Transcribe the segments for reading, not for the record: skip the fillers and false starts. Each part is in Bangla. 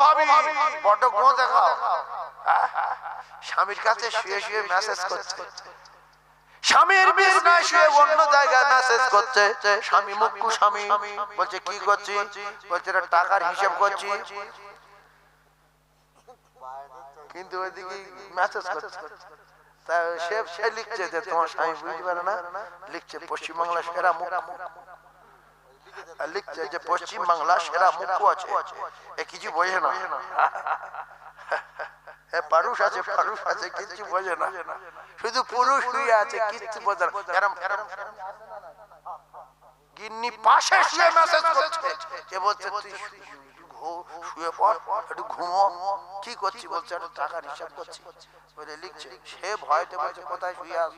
ভাবি বড় গোঁজা খাও, স্বামীর কাছে শুয়ে শুয়ে মেসেজ করছে, স্বামীর বিছানায় শুয়ে অন্য জায়গায় মেসেজ করছে। স্বামী মুক্কু স্বামী বলছে কি করছি, বলছে টাকার হিসাব করছি, কিন্তু ওইদিকে মেসেজ করছে। তা সে লিখছে যে তোমার স্বামী বুঝতে পারে না, লিখছে পশ্চিমবাংলা সেরা মুক্কু, লিখছে যে পশ্চিমবাংলা সেরা মুক্কু আছে, এ কিছু বোঝে না, পুরুষ আছে পুরুষ আছে কিছু বোঝে না, শুধু পুরুষ শুয়ে আছে কিছু বোঝে না। গিন্নি পাশে শুয়ে মেসেজ করছে, কে বলছে তুই শুয়ে পড় একটু ঘুমো, কি করছি বলছে একটু টাকার হিসাব করছি বলে লিখছে। সে ভয়তে বলছে কোথায় শুয়ে আস,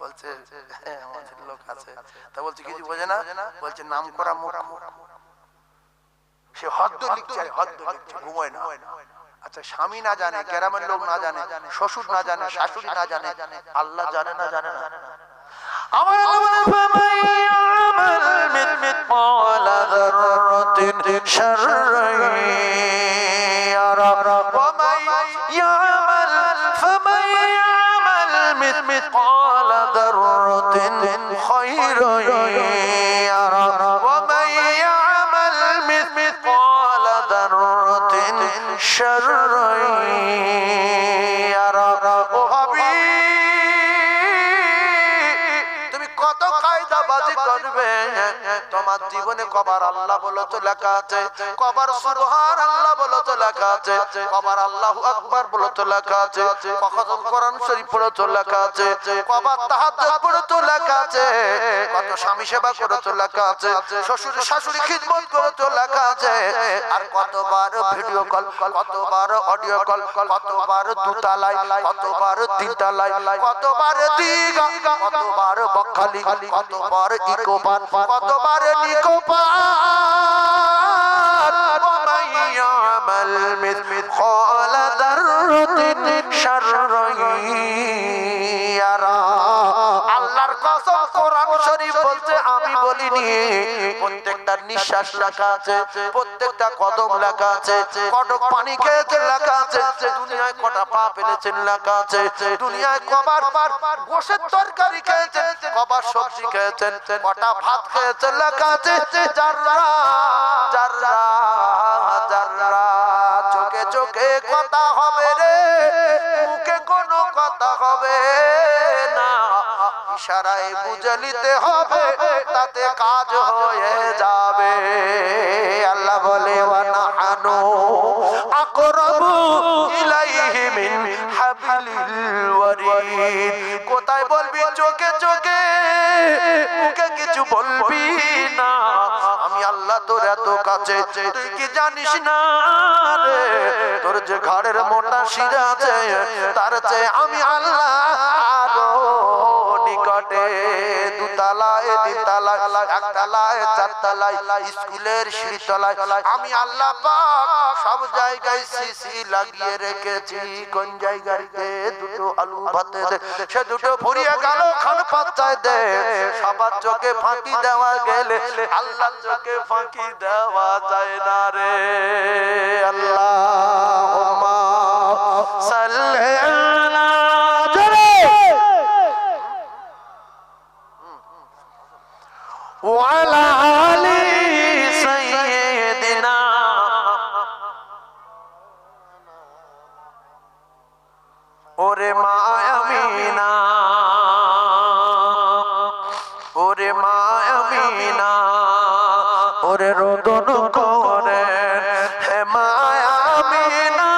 বলছে আমাদের লোক আছে, তা বলছে কিছু বোঝে না, বলছে নাম করা মোটা, সে হদ্দ লিখছে, হদ্দ লিখছে, ঘুমোয় না। আচ্ছা স্বামী না জানে, গ্রামের লোক না জানে, শ্বশুর না জানে, শাশুড়ি না জানে, আল্লাহ জানে না জানে না? আমার مثقال ذرة شرا يرى ومن يعمل فمن يعمل مثقال ذرة خيرا يرى ومن يعمل مثقال ذرة شرا يرى। ও ভাবি তুমি কত কায়দাবাজি করবে, তোমার জীবনে কবার আল্লাহ বলো তো লেখা আছে, কবার সুবহান আল্লাহ বলো তো লেখা আছে, কবার আল্লাহু আকবার বলো তো লেখা আছে, কখন কোরআন শরীফ পড়ো তো লেখা আছে, কবার তাহাজ্জুদ পড়ো তো লেখা আছে, কত স্বামী সেবা করো তো লেখা আছে, শ্বশুর শাশুড়ি খিদমত করো তো লেখা আছে, আর কতবার ভিডিও কল, কতবার অডিও কল, কতবার দুতালায়, কতবার তিনতালায়, কতবার দিঘা, কতবার বকখালি, কতবার ইকোপার, কতবার নিকোপার। ومن يعمل مثقال ذرة شرا يرى। আল্লাহর কসম কোরআন শরীফ বলছে আমি বলিনি, প্রত্যেকটা নিঃশ্বাস লেখা আছে, প্রত্যেকটা কদম লেখা আছে, কটক পানি খেয়েছেন লেখা আছে, দুনিয়ায় কটা পা ফেলেছেন লেখা আছে, দুনিয়ায় কবার গোশের তরকারি খেয়েছেন, কবার সবজি খেয়েছেন, কটা ভাত খেয়েছেন লেখা আছে। যারা যারা যারা চোখে চোখে কথা হবে রে, মুখে কোনো কথা হবে না, ইশারায় বুঝে নিতে হবে, তাতে কাজ হয়ে যাবে। আল্লাহ বলে ওয়ানাহানু আকরাবু ইলাইহি মিন হাবলিল ওয়ারিদ। কোথায় বলবি চোখে চোখে, মুখে কিছু বলবি না, আমি আল্লাহ তোর এত কাছে, তুই কি জানিস না রে, তোর যে ঘাড়ের মোটা শিরা আছে তার চেয়ে আমি আল্লাহ আরো নিকটে। দুতলায় তিনতলায় একতলায় চারতলায় স্কুলের সিঁড়িতলায় আমি আল্লাহ পাক সব জায়গায় সিসি লাগিয়ে রেখেছি। কোন জায়গাতে দুটো আলু ভাতে দে, সে দুটো ফুরিয়ে গেল খান পাচ্চায় দে, সবার চোখে ফাঁকি দেওয়া গেলে আল্লাহর চোখে ফাঁকি দেওয়া যায় না রে। আল্লাহুম্মা সাল্লি আলা ওয়ালা আলি সাইয়্যিদিনা। ওরে মা আমিনা, ওরে মা আমিনা, ওরে রোদন করে হে মা আমিনা,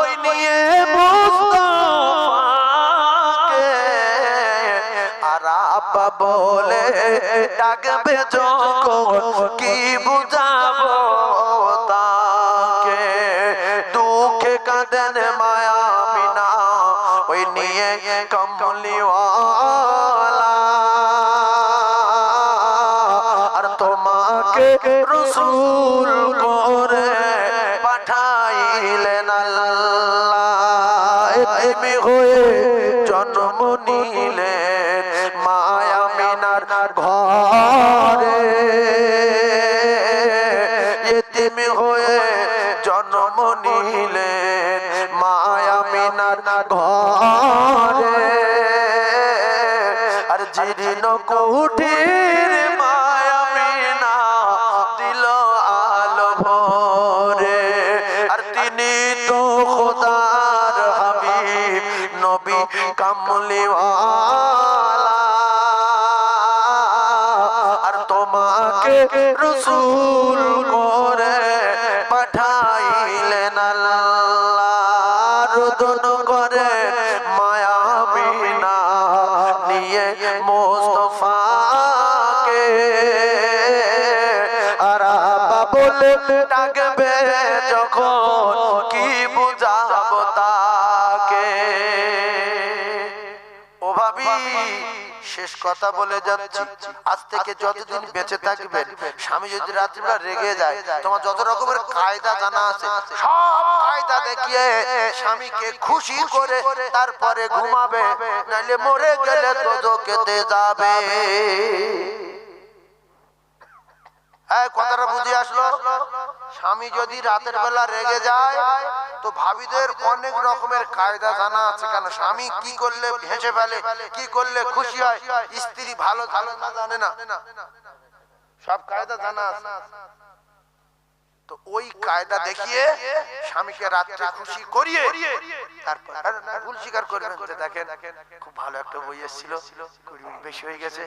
ওই নিয়ে মুস্তাফাকে আর আব্বা বলে ডাকবে যখন কি বুঝাবো তাকে। দুঃখে কাঁদেন মায়া আমিনা, ওই নিয়ে কমলিওয়ালা, আর তোমাকে রাসূল করে পাঠাইলেন আল্লাহ। এতিম হয়ে জন্ম নিলেন মায়া আমিনার ঘরে, এতিম হয়ে নিলেন মায়া মিনার ঘরে আর জীর্ণ কুঠির মায়া মিনা দিল আলো ভরে আর তিনি তো খোদার হাবিব নবী কামলিওয়ালা আর তোমাকে রাসূল করে পাঠাইলেন আল্লাহ রোদন করে মায়া বিনা নিয়ে মুস্তাফাকে আর আবা বলে ডাকবে যখন কি বুঝাবো তাকে ও ভাবি শেষ কথা বলে যাচ্ছি আজ থেকে যতদিন বেঁচে থাকবেন স্বামী যদি রাত্রিবেলা রেগে যায় তোমার যত রকমের কায়দা জানা আছে সব কায়দা দেখিয়ে স্বামীকে খুশি করে তারপরে ঘুমাবে নাইলে মরে গেলে দোজখেতে যাবে হ্যাঁ কথাটা বুঝে আসলো স্বামী যদি রাতের বেলা রেগে যায় তো ভাবিদের অনেক রকমের কায়দা জানা আছে কেন স্বামী কি করলে হেসে ফেলে কি করলে খুশি হয় স্ত্রী ভালো ভালো না জানে না সব কায়দা জানা আছে তো ওই কায়দা দেখিয়ে স্বামীকে রাত্রে খুশি করিয়ে তারপর ভুল স্বীকার করবেন দেখেন খুব ভালো একটা বই এসেছিল বেশি হয়ে গেছে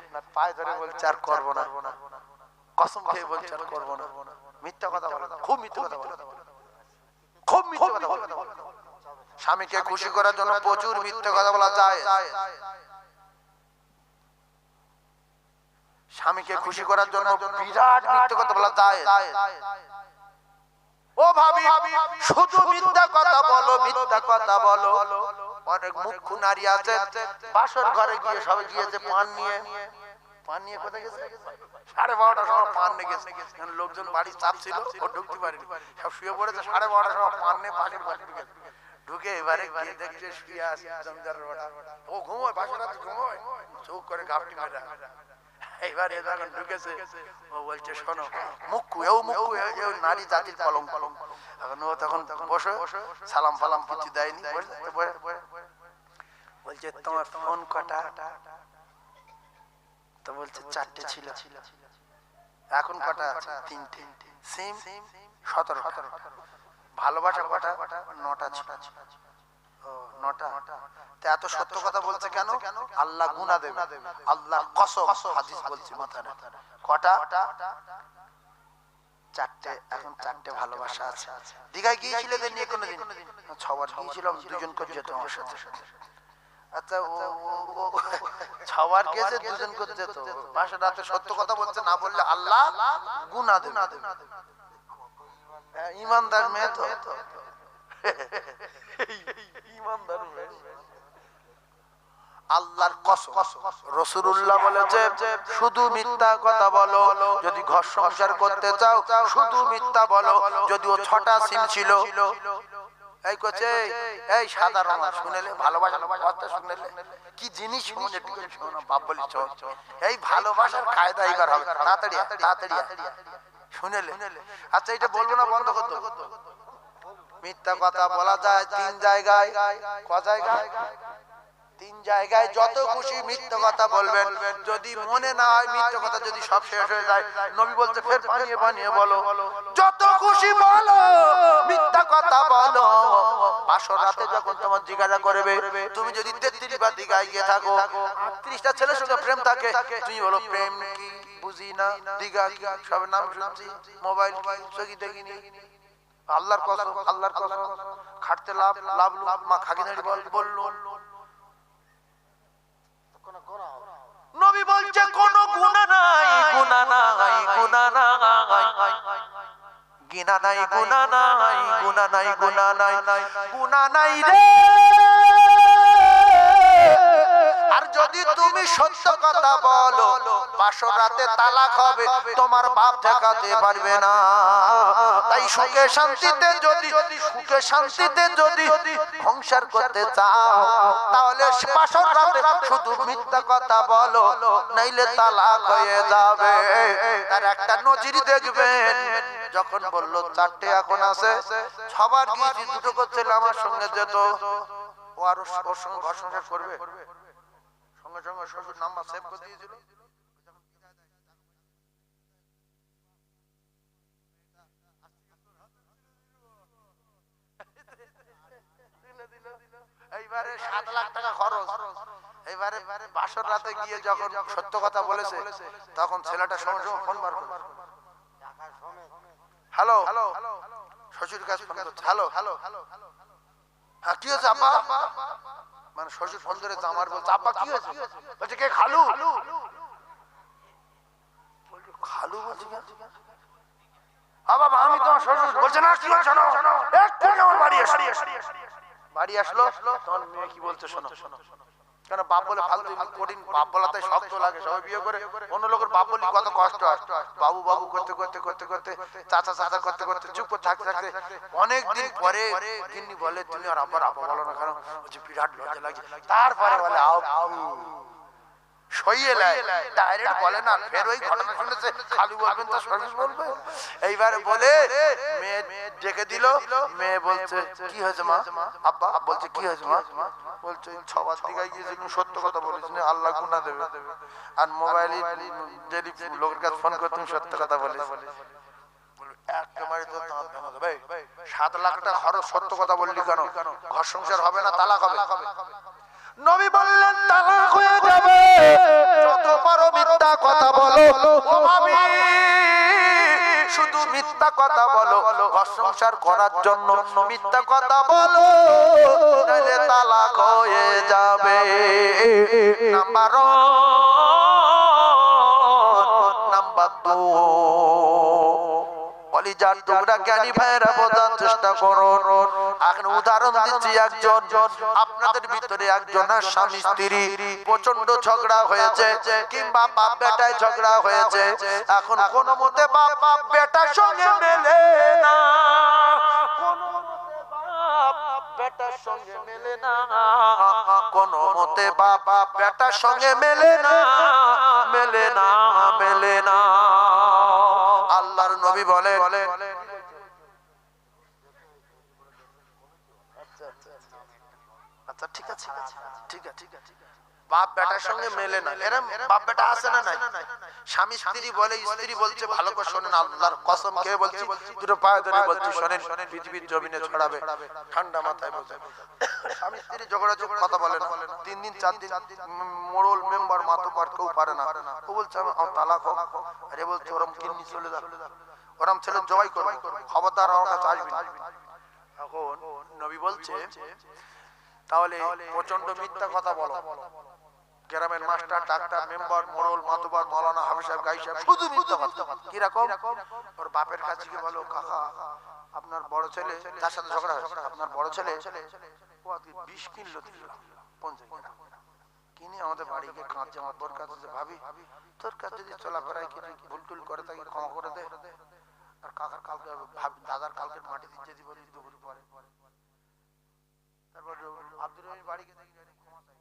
আপনার পায়ে ধরে বলছে আর করবো না কসম খেয়ে বলছে আর করবো না মিথ্যা কথা বলে খুব মিথ্যা কথা বলে খুব মিথ্যা কথা বলে স্বামীকে খুশি করার জন্য প্রচুর মিথ্যা কথা বলা যায় স্বামীকে খুশি করার জন্য বিরাট মিথ্যা কথা বলা যায় ও ভাবি শুধু মিথ্যা কথা বলো মিথ্যা কথা বলো অনেক মুখ্য নারী আছে বাসর ঘরে গিয়ে সবাই গিয়েছে পান নিয়ে কোথায় গেছে 12:30টার সময় পান নিয়ে গেছে লোকজন বাড়ি চাপ ছিল ও ঢুকতে পারেনি সব শুয়ে পড়েছে 12:30টার সময় পান নিয়ে পাশের বাড়ি ঢুকে এবারে গিয়ে দেখছে শুয়ে আছে জমদারের বাড়ি ও ঘুমোয় বাসর রাতে ঘুমোয় চোখ করে গাপটি মেরে এইবারে যখন ঢুকেছে ও বলছে শোনো মুখ্য এও নারী জাতির কলঙ্ক এখন ও তখন বসে সালাম ফালাম কিছু দেয়নি বলছে তোমার ফোন কটা তো বলছে 4টে ছিল এখন কটা আছে 3টে সেম 17 ভালোবাসা কটা 9টা ছিল ও 9টা তে এত সত্য কথা বলছে কেন আল্লাহ গুনাহ দেবে আল্লাহর কসম হাদিস বলছে মাথায় কটা 4টে এখন 4টে ভালোবাসা আছে দীঘায় গিয়েছিলেন নিয়ে কোনদিন 6 বার গিয়েছিলাম দুজন করে যেত আমার সাথে আচ্ছা ও 6 বার গেছে দুজন করে যেত বাসা রাতে সত্য কথা বলছে না বললে আল্লাহ গুনাহ দেবে ইমানদার মেয়ে তো ইমানদার মেয়ে আল্লাহর কসম রাসূলুল্লাহ বলেছে শুধু মিথ্যা কথা বলো যদি ঘর সংসার করতে চাও শুধু মিথ্যা বলো যদিও 6টা সিম ছিল এই কোচে এই সাধারণ শুনেলে ভালোবাসার কথা শুনেলে কি জিনিস শুনে একটু শোনো বাপ বলি চল এই ভালোবাসার কায়দা এবার হবে তাড়াতাড়ি শুনেলে আচ্ছা এটা বলবো না বন্ধ করতে মিথ্যা কথা বলা যায় 3 জায়গায় ক জায়গায় 3 জায়গায় যত খুশি মিথ্যা কথা বলবেন যদি মনে না হয় মিথ্যা কথা যদি সব শেষ হয়ে যায় নবী বলতে ফের বানিয়ে বলো যত খুশি বলো মিথ্যা কথা বলো আসর রাতে যখন তোমার জিজ্ঞাসা করবে তুমি যদি 33 বার দিঘায় গিয়ে থাকো 38টা ছেলের সঙ্গে প্রেম থাকে তুমি বলো প্রেম কি বুঝি না দিঘা কি সব নাম শুনছি মোবাইল কি দেখিনি আল্লাহর কসম খাটতে লাভ মা খাগিনারি বললো নবী বলছে কোনো গুনাহ নাই গুনাহ নাই রে আর যদি তুমি সত্য কথা বলো বাসর রাতে তালাক হবে, তোমার বাপ ঠেকাতে পারবে না। তাই সুখে শান্তিতে যদি সংসার করতে চাও তাহলে বাসর রাতে শুধু মিথ্যা কথা বলো, নাইলে তালাক হয়ে যাবে। তার একটা নজির দেখবেন, যখন বললো 4টে এখন আছে, সবার গিয়েছি, দুটো করছিল আমার সঙ্গে যেত, ও আর ওর সঙ্গে ঘর সংসার করবে, সঙ্গে সঙ্গে শ্বশুর নাম্বার সেভ করে দিয়েছিল। এইবারে 7 লাখ টাকা খরচ। এইবারে বাসর রাতে গিয়ে যখন সত্য কথা বলেছে, তখন ছেলেটা সঙ্গে সঙ্গে ফোন বার করে, হ্যালো, শ্বশুর কাছে ফোন করছে, হ্যালো, হ্যাঁ কি হয়েছে আব্বা? মানে শ্বশুর ফোন ধরে আমার বলছে, আব্বা কি হয়েছে? বলছে কে? খালু। খালু বলছে বাবা আমি তোমার শ্বশুর। বলছে না কি হয়েছে, এক্ষুনি আমার বাড়ি আসলো। তখন মেয়ে কি বলছে শোনো, কেন বাপ বলে ফালতু কঠিন, বাপ বলাতে শক্ত লাগে, সবাই বিয়ে করে অন্য লোকের বাপ বলি কত কষ্ট হয়। বাবু বাবু করতে করতে করতে করতে চাচা চাচা করতে করতে চুপ করে থাকতে থাকতে অনেক দিন পরে গিন্নি বলে তুমি আর আব্বার আপা বলো না কেন? বলছে বিরাট লজ্জা লাগে। তারপরে বলে সইয়ে লাই, ডাইরেক্ট বলে না। ফের ওই ঘটনা শুনেছে, খালু বলবেন তো শ্বশুর বলবে। এইবার বলে মেয়ে ডেকে দিল। মেয়ে বলছে কি হয়েছে মা? আব্বা বলছে কি হয়েছে মা? বলছে 6বার দিকে গিয়েছে, সত্য কথা বলেছি না, আল্লাহ গুনাহ দেবে। আর মোবাইলে ডেলি লোকের কাছে ফোন করে তুমি সত্য কথা বলেছ। একেবারে তো 7 লাখ টাকা খরচ, সত্য কথা বললি কেন? ঘর সংসার হবে না, তালাক হবে। নবী বললেন তালাক হয়ে যাবে। যত পারো মিথ্যা কথা বলো, ও ভাবি শুধু মিথ্যা কথা বলো, ঘর সংসার করার জন্য মিথ্যা কথা বলো, নাহলে তালাক হয়ে যাবে। নাম্বার 2, কলিজার টুকরা জ্ঞানী ভাইয়েরা বোঝার চেষ্টা করুন। এখন উদাহরণ দিচ্ছি, একজন আপনাদের ভিতরে একজনের স্বামী স্ত্রী প্রচন্ড ঝগড়া হয়েছে, কিংবা বাপ বেটায় ঝগড়া হয়েছে। এখন কোন মতে বাপ বেটার সঙ্গে মেলে না, বেটার সঙ্গে মেলে না, কোন মতে বাপ বেটার সঙ্গে মেলে না, মেলে না, মেলে না। আল্লাহর নবী বলেন, আচ্ছা ঠিক আছে, ঠিক আছে, বাপ বেটার সঙ্গে মেলে না, এরকম বাপ বেটা আছে না নাই? স্বামী স্ত্রী বলে, স্ত্রী বলছে ভালো করে শোনেন, আল্লাহর কসম খেয়ে বলছি, দুটো পায়ে ধরে বলছি শোনেন, পৃথিবীর জমিনে ছড়াবে, ঠান্ডা মাথায় বলছে। স্বামী স্ত্রী ঝগড়া কথা বলে না, 3 দিন 4 দিন মোড়ল মেম্বার মাতবার কেউ পারে না। ও বলছে আমার তালাক হোক, আরে বলছে ওরম কিন্নি চলে যা, ওরম ছেলে জবাই করবে, খবরদার আমার কাছে আসবি না। এখন নবী বলছে তাহলে প্রচন্ড মিথ্যা কথা বলো, গ্রামের মাস্টার ডাক্তার মেম্বার মোড়ল মাতবার মাওলানা হাফেজ সাহেব গাই সাহেব শুধু মিথ্যা কথা। কি রকম? ওর বাপের কাছে গিয়ে বলো কাকা আপনার বড় ছেলে, যার সাথে ঝগড়া হয়েছে, আপনার বড় ছেলে ও আজকে 20 কিলো দিল, 50 কিনে আমাদের বাড়ি গিয়ে কাঁদছে, আমার বোর কাছে ভাবি তোর কাছে যদি চলাফেরায় কিছু ভুল টুল করে তাকে ক্ষমা করে দে। আর কাকার কালকে দাদার কালকে মাটি দিতে দিব দুপুর পরে। তারপর আব্দুর রহিম বাড়ি গিয়ে দেখি ক্ষমা চাই।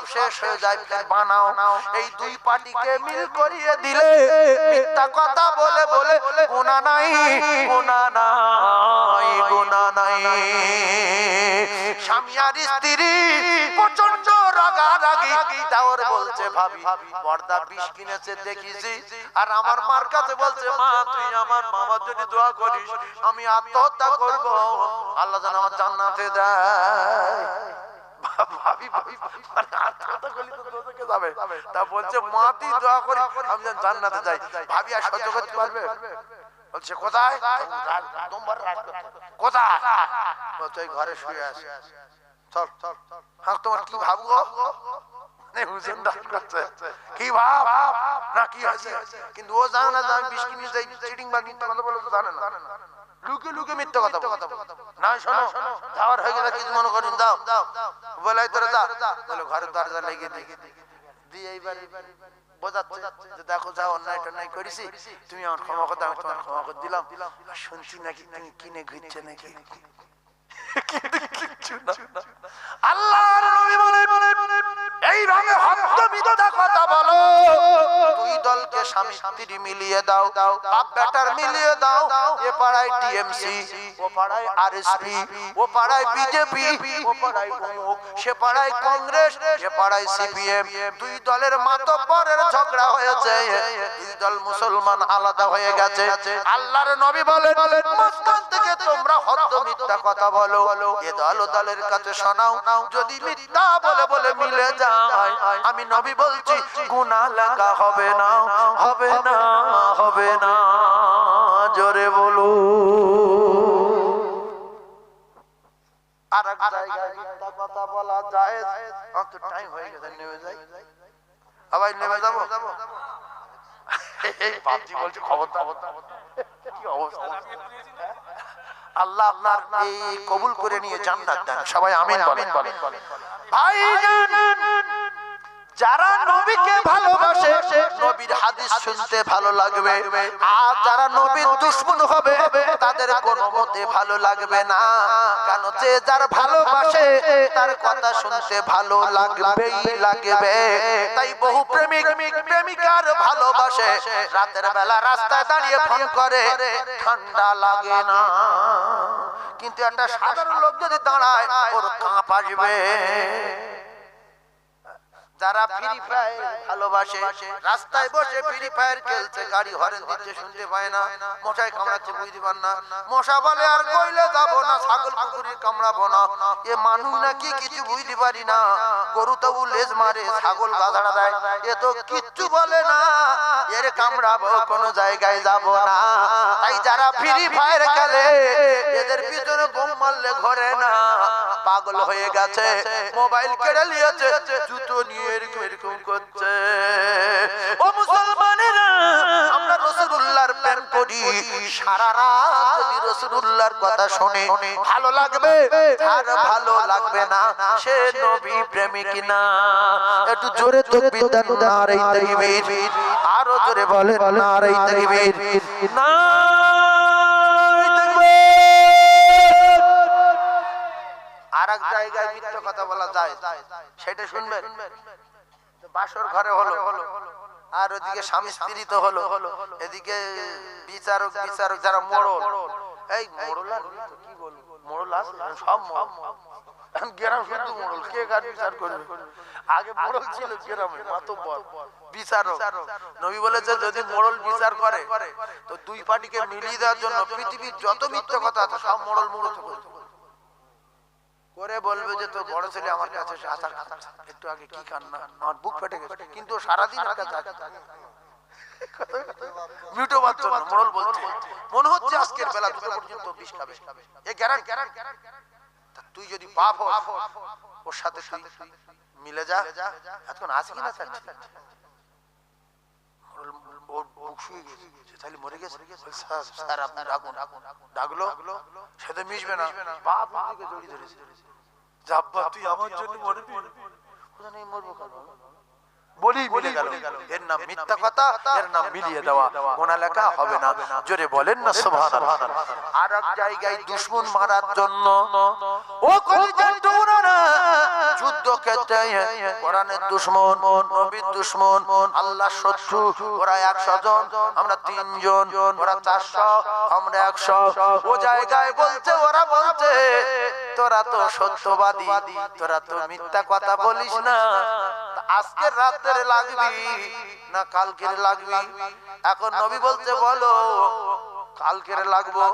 সব শেষ হয়ে যায়, ফের বানাও। এই দুই পার্টিকে মিল করিয়ে দিলে মিথ্যা কথা বলে বলে গুনাহ নাই, গুনাহ নাই, গুনাহ নাই। স্বামী আর স্ত্রী প্রচন্ড রাগারাগি, তাওর বলছে ভাবি পর্দা বিষ কিনেছে দেখিছি, আর আমার মার কাছে বলছে মা তুই আমার মামার জন্য দোয়া করিস, আমি আত্মহত্যা করব, আল্লাহ যেন আমার জান্নাতে দেয়। ভাবি ভাবি মানে আত্মহত্যা করলে তো দোজখে যাবে, তা বলছে মা তুই দোয়া করিস আমি যেন জান্নাতে যাই। ভাবি আর সহ্য করতে পারবে? বলছে কোথায়? কোথায়? বলছে ঘরে শুয়ে আছে। চল চল, হ্যাঁ তোমার কি ভাববো? কি ভাব না কি আছে, কিন্তু ও জানে না যে আমি বিষ কিনে যাই, চিটিং বা মিথ্যা কথা বলে তো জানে না, লুকে লুকে মিথ্যা কথা না। শোনো যাওয়ার হয়ে গেলে কিছু মনে করেন, দাও বলাই তোরা যা, বলে ঘরের দরজা লেগে দিয়ে এইবার বোঝাচ্ছে যে দেখো যা অন্যায় টন্যায় করেছি, তুমি আমার ক্ষমা করতে, আমি তোমার ক্ষমা করে দিলাম। আর শুনছি নাকি তুমি কিনে ঘুরছে নাকি, আল্লাহর নবী বলেন এইভাবে হত্য মিথ্যা কথা বলো, দুই দলকে স্বামী স্ত্রী মিলিয়ে দাও, বাপ বেটার মিলিয়ে দাও। এ পাড়ায় টিএমসি, ও পাড়ায় আরএসপি, ও পাড়ায় বিজেপি, ও পাড়ায় অমুক, সে পাড়ায় কংগ্রেস, এ পাড়ায় সিপিএম। দুই দলের মাতব্বরের ঝগড়া হয়েছে, দুই দল মুসলমান আলাদা হয়ে গেছে। আল্লাহর নবী বলেন মাঝখান থেকে তোমরা হত্য মিথ্যা কথা বলো, এ দল ও দলের কাছে শোনাও, যদি মিথ্যা বলে বলে মিলে যায়, আমি নবী বলছি গুনাহ লেখা হবে না, হবে না, হবে না। জোরে বলো। আর এক জায়গায় মিথ্যা কথা বলা যায়, অত টাইম হয়ে গেছে, নেমে যাই আবার নেমে যাবো। এই বাপজি বলছে খবর কি অবস্থা। আল্লাহ আপনার এই কবুল করে নিয়ে জান্নাত দেন, সবাই আমিন বলেন। ভাইজান যারা নবীকে ভালোবাসে নবীর হাদিস শুনতে ভালো লাগবে, আর যারা নবীর দুশমন হবে তাদের কোনো মতে ভালো লাগবে না। কেন যে যার ভালোবাসে তার কথা শুনতে ভালো লাগবেই লাগবে। তাই বহু প্রেমিক প্রেমিকার ভালোবাসে, রাতের বেলা রাস্তায় দাঁড়িয়ে ফোন করে ঠান্ডা লাগে না, কিন্তু একটা সাধারণ লোক যদি দাঁড়ায় ওর কাঁপ আসবে। যারা ফ্রি ফায়ার ভালোবাসে রাস্তায় বসে ফ্রি ফায়ার খেলছে, গাড়ি হরেন দিচ্ছে শুনতে পায় না, মশায় কামড়াচ্ছে বুঝতে পার না, মশা বলে আর কইলে যাবো না, ছাগল কুকুরের কামড়াবো না, এ মানুষ নাকি কিছু বুঝতে পারি না, গরু তবু লেজ মারে, ছাগল গাধাড়া দেয়, এ তো কিচ্ছু বলে না, এর কামড়াবো কোনো জায়গায় যাব না। তাই যারা ফ্রি ফায়ার খেলে এদের পিছনে বোম মারলে ঘরে না, পাগল হয়ে গেছে, মোবাইল কেড়ে নিয়েছে, জুতো নিয়ে এরকম করছে। ও মুসলমানেরা, আমরা রাসূলুল্লাহর প্রেম করি, সারা রাত যদি রাসূলুল্লাহর কথা শুনে ভালো লাগবে, আর ভালো লাগবে না, সে নবী প্রেমিক না। একটু জোরে তাকবীর দেন, নারে তাকবীর, আরো জোরে বলেন নারে তাকবীর, নারে তাকবীর। আরেক জায়গায় মিথ্যা কথা বলা যায়, সেটা শুনবেন। বাসর ঘরে হলো, আর ওদিকে স্বামী স্ত্রী তো হলো, এদিকে বিচারক যারা মোড়ল, এই মোড়ল আর কি বলবো, মোড়ল আছে সব গ্রাম শুধু মোড়ল, কে কার বিচার করবে? আগে মোড়ল ছিল গ্রামে মাতব্বর বিচারক। নবী বলেছে যদি মোড়ল বিচার করে তো দুই পার্টিকে মিলিয়ে দেওয়ার জন্য পৃথিবীর যত মিথ্যা কথা আছে সব মোড়ল মুড়ল করে বলবে যে তো বড় ছেলে আমার কাছে একটু আগে কি কান্না, আমার বুক ফেটে গেছে, কিন্তু সারাদিন মিউটো বাচ্চা মোড়ল বলছে মনে হচ্ছে আজকের বেলা দুটো পর্যন্ত বিষ খাবে, এ গ্যারান্টি। তুই যদি পাপ ওর সাথে তুই মিলে যা, এখন আসি কিনা তাহলে মরে গেছে, স্যার আপনি ডাকুন, ডাকলো সে তো মিশবে না, বাপ জড়িয়ে ধরেছে, তুই আমার জন্য মরে মরবো কেন, বলি মিলে গেল, এর নাম মিথ্যা কথা, এর নাম মিলিয়ে দেওয়া, গোনা লেখা হবে না। জোরে বলেন না সুবহানাল্লাহ। আর এক জায়গায় দুশমন মারার জন্য ও কলিজার টুকরারা যুদ্ধ ক্ষেত্রে কোরআনের দুশমন, নবীর দুশমন, আল্লাহর শত্রু, ওরা 100 জন, আমরা 3 জন, ওরা 400, আমরা 100। ও জায়গায় বলছে, ওরা বলছে তোরা তো সত্যবাদী, তোরা তো মিথ্যা কথা বলিস না, আজকে রাতের লাগবি না কালকের লাগবি? এখন নবী বলছে বলো কালকের লাগবো।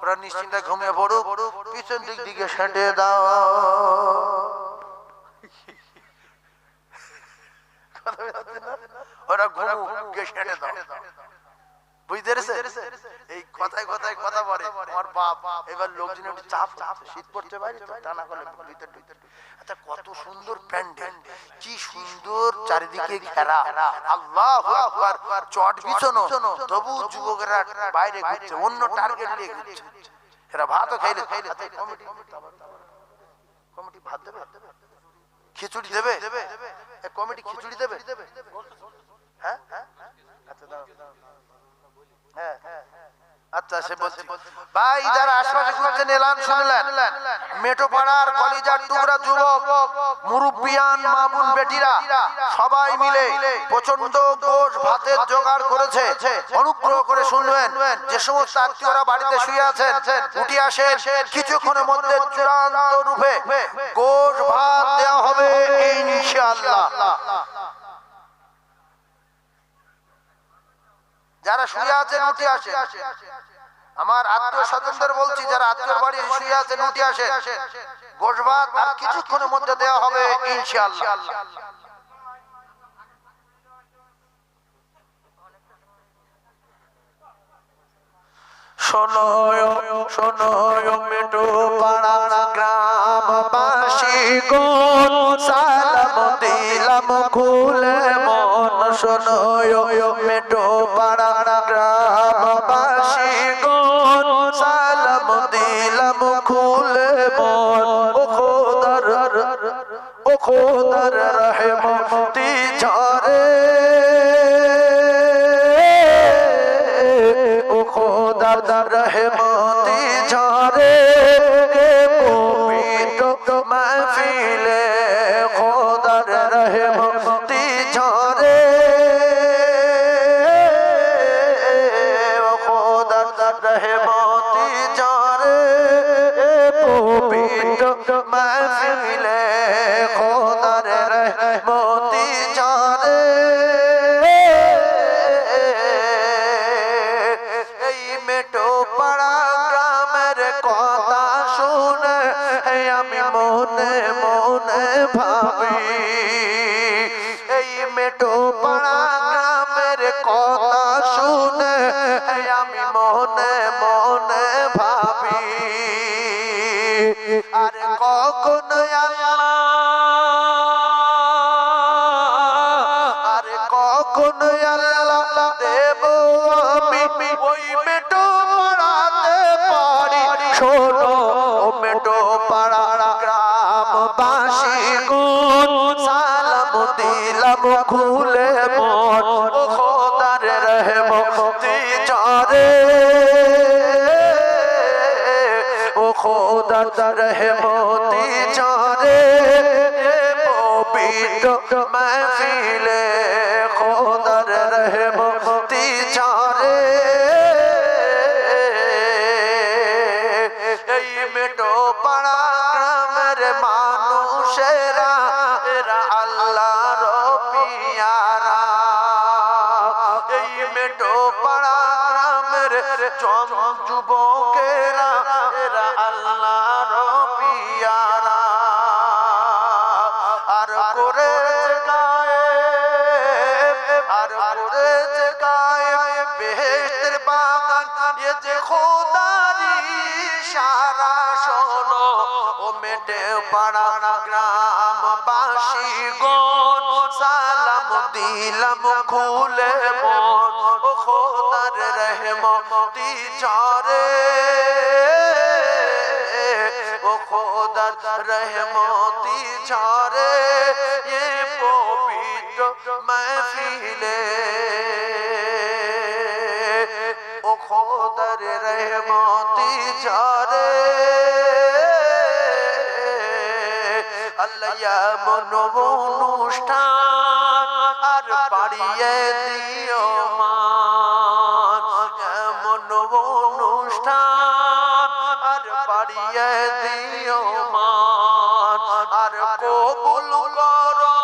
ওরা নিশ্চিন্তে ঘুমিয়ে পড়ুক, পিছন দিক দিকে সেঁটে দাও। ওরা ঘুমুকে সেঁটে দাও, বুঝতে পেরেছে? এই কথায় কথায় কথা বলে আমার বাপ। এবার লোকজন একটু চাপ, শীত পড়ছে বাইরে তো, টানা করে ভিতর ভিতর। আচ্ছা, কত সুন্দর প্যান্ডেল, কি সুন্দর চারিদিকে ঘেরা, আল্লাহু আকবার, চট বিছানো, তবু যুবকেরা বাইরে ঘুরছে, অন্য টার্গেট নিয়ে ঘুরছে। এরা ভাতও খাইলে, কমিটি ভাত দেবে, খিচুড়ি দেবে, কমিটি খিচুড়ি দেবে। হ্যাঁ, আচ্ছা, সে বলছে ভাই যারা আশপাশে ঘুরছেন এলান শুনলেন, মেটোপাড়ার কলিজার টুকরা যুবক, মুরব্বিয়ান, মা বোন, বেটিরা সবাই মিলে প্রচন্ড গোশ ভাতের জোগাড় করেছে। অনুগ্রহ করে শুনবেন, যে সমস্ত আত্মীয়রা বাড়িতে শুয়ে আছেন উঠে আসেন, কিছুক্ষণের মধ্যে চূড়ান্ত রূপে গোশ ভাত দেওয়া হবে ইনশাআল্লাহ। যারা শুয়ে আছেন উঠে আসেন, আমার আত্মীয় স্বজনদের বলছি, যারা আত্মীয় বাড়ি শুয়ে আছেন উঠে আসেন, গোশ ভাত আর কিছুক্ষণের মধ্যে দেওয়া হবে ইনশাআল্লাহ। শোনো শোনো মেটোপাড়া গ্রামবাসী গো, সালাম দিলাম খুলে মন। শোনো মেটোপাড়া গ্রামবাসী গো, সালাম দিলাম খুলে মন। ও খোদার রহমতি ঝরে, ও খোদার রহমতি ঝরে, পবিত্র মাহফিলে খোদার রহমতি ঝরে, ও খোদার রহমতি ঝরে, পবিত্র মাহফিলে খোদার রহমতি ঝরে। এই মেটোপাড়া গ্রামের কথা শুনে আমি মনে মনে ভাবি, এই মেটোপাড়া গ্রামের কথা শুনে আমি মনে মনে ভাবি, আর কখন আর কখন আল্লাহ দেব আমি ওই মেটোপাড়াতে পারি। শোনো মেটোপাড়া গ্রামবাসী গো, সালাম দিলাম খুলে মন। ও খোদার রহমতি ঝরে, ও খোদার রহমতি ঝরে, পবিত্র মাহফিলে খোদার রহমতি ঝরে। এই মেটোপাড়া গ্রামের মানুষেরা এরা আল্লাহর পিয়ারা, এই মেটোপাড়া গ্রামের যুবকেরা এরা আল্লাহর পিয়ারা। আর করে গায়ে, আর করে গায়ে বেহেশতের বাগান, এ যে খোদারি ইশারা। শোনো ও মেটোপাড়া গ্রামবাসী গো, সালাম দিলাম খুলে মন। ও খোদার রহমতি ঝরে, ও খোদার রহমতি ঝরে, এ পবিত্র महफिले ओ खोदर रहमती जारे अल्लाह मनुष्ठान আর পাড়িয়ে দিও মান এমন অনুষ্ঠান আর পাড়িয়ে দিও মান আর কবুল করো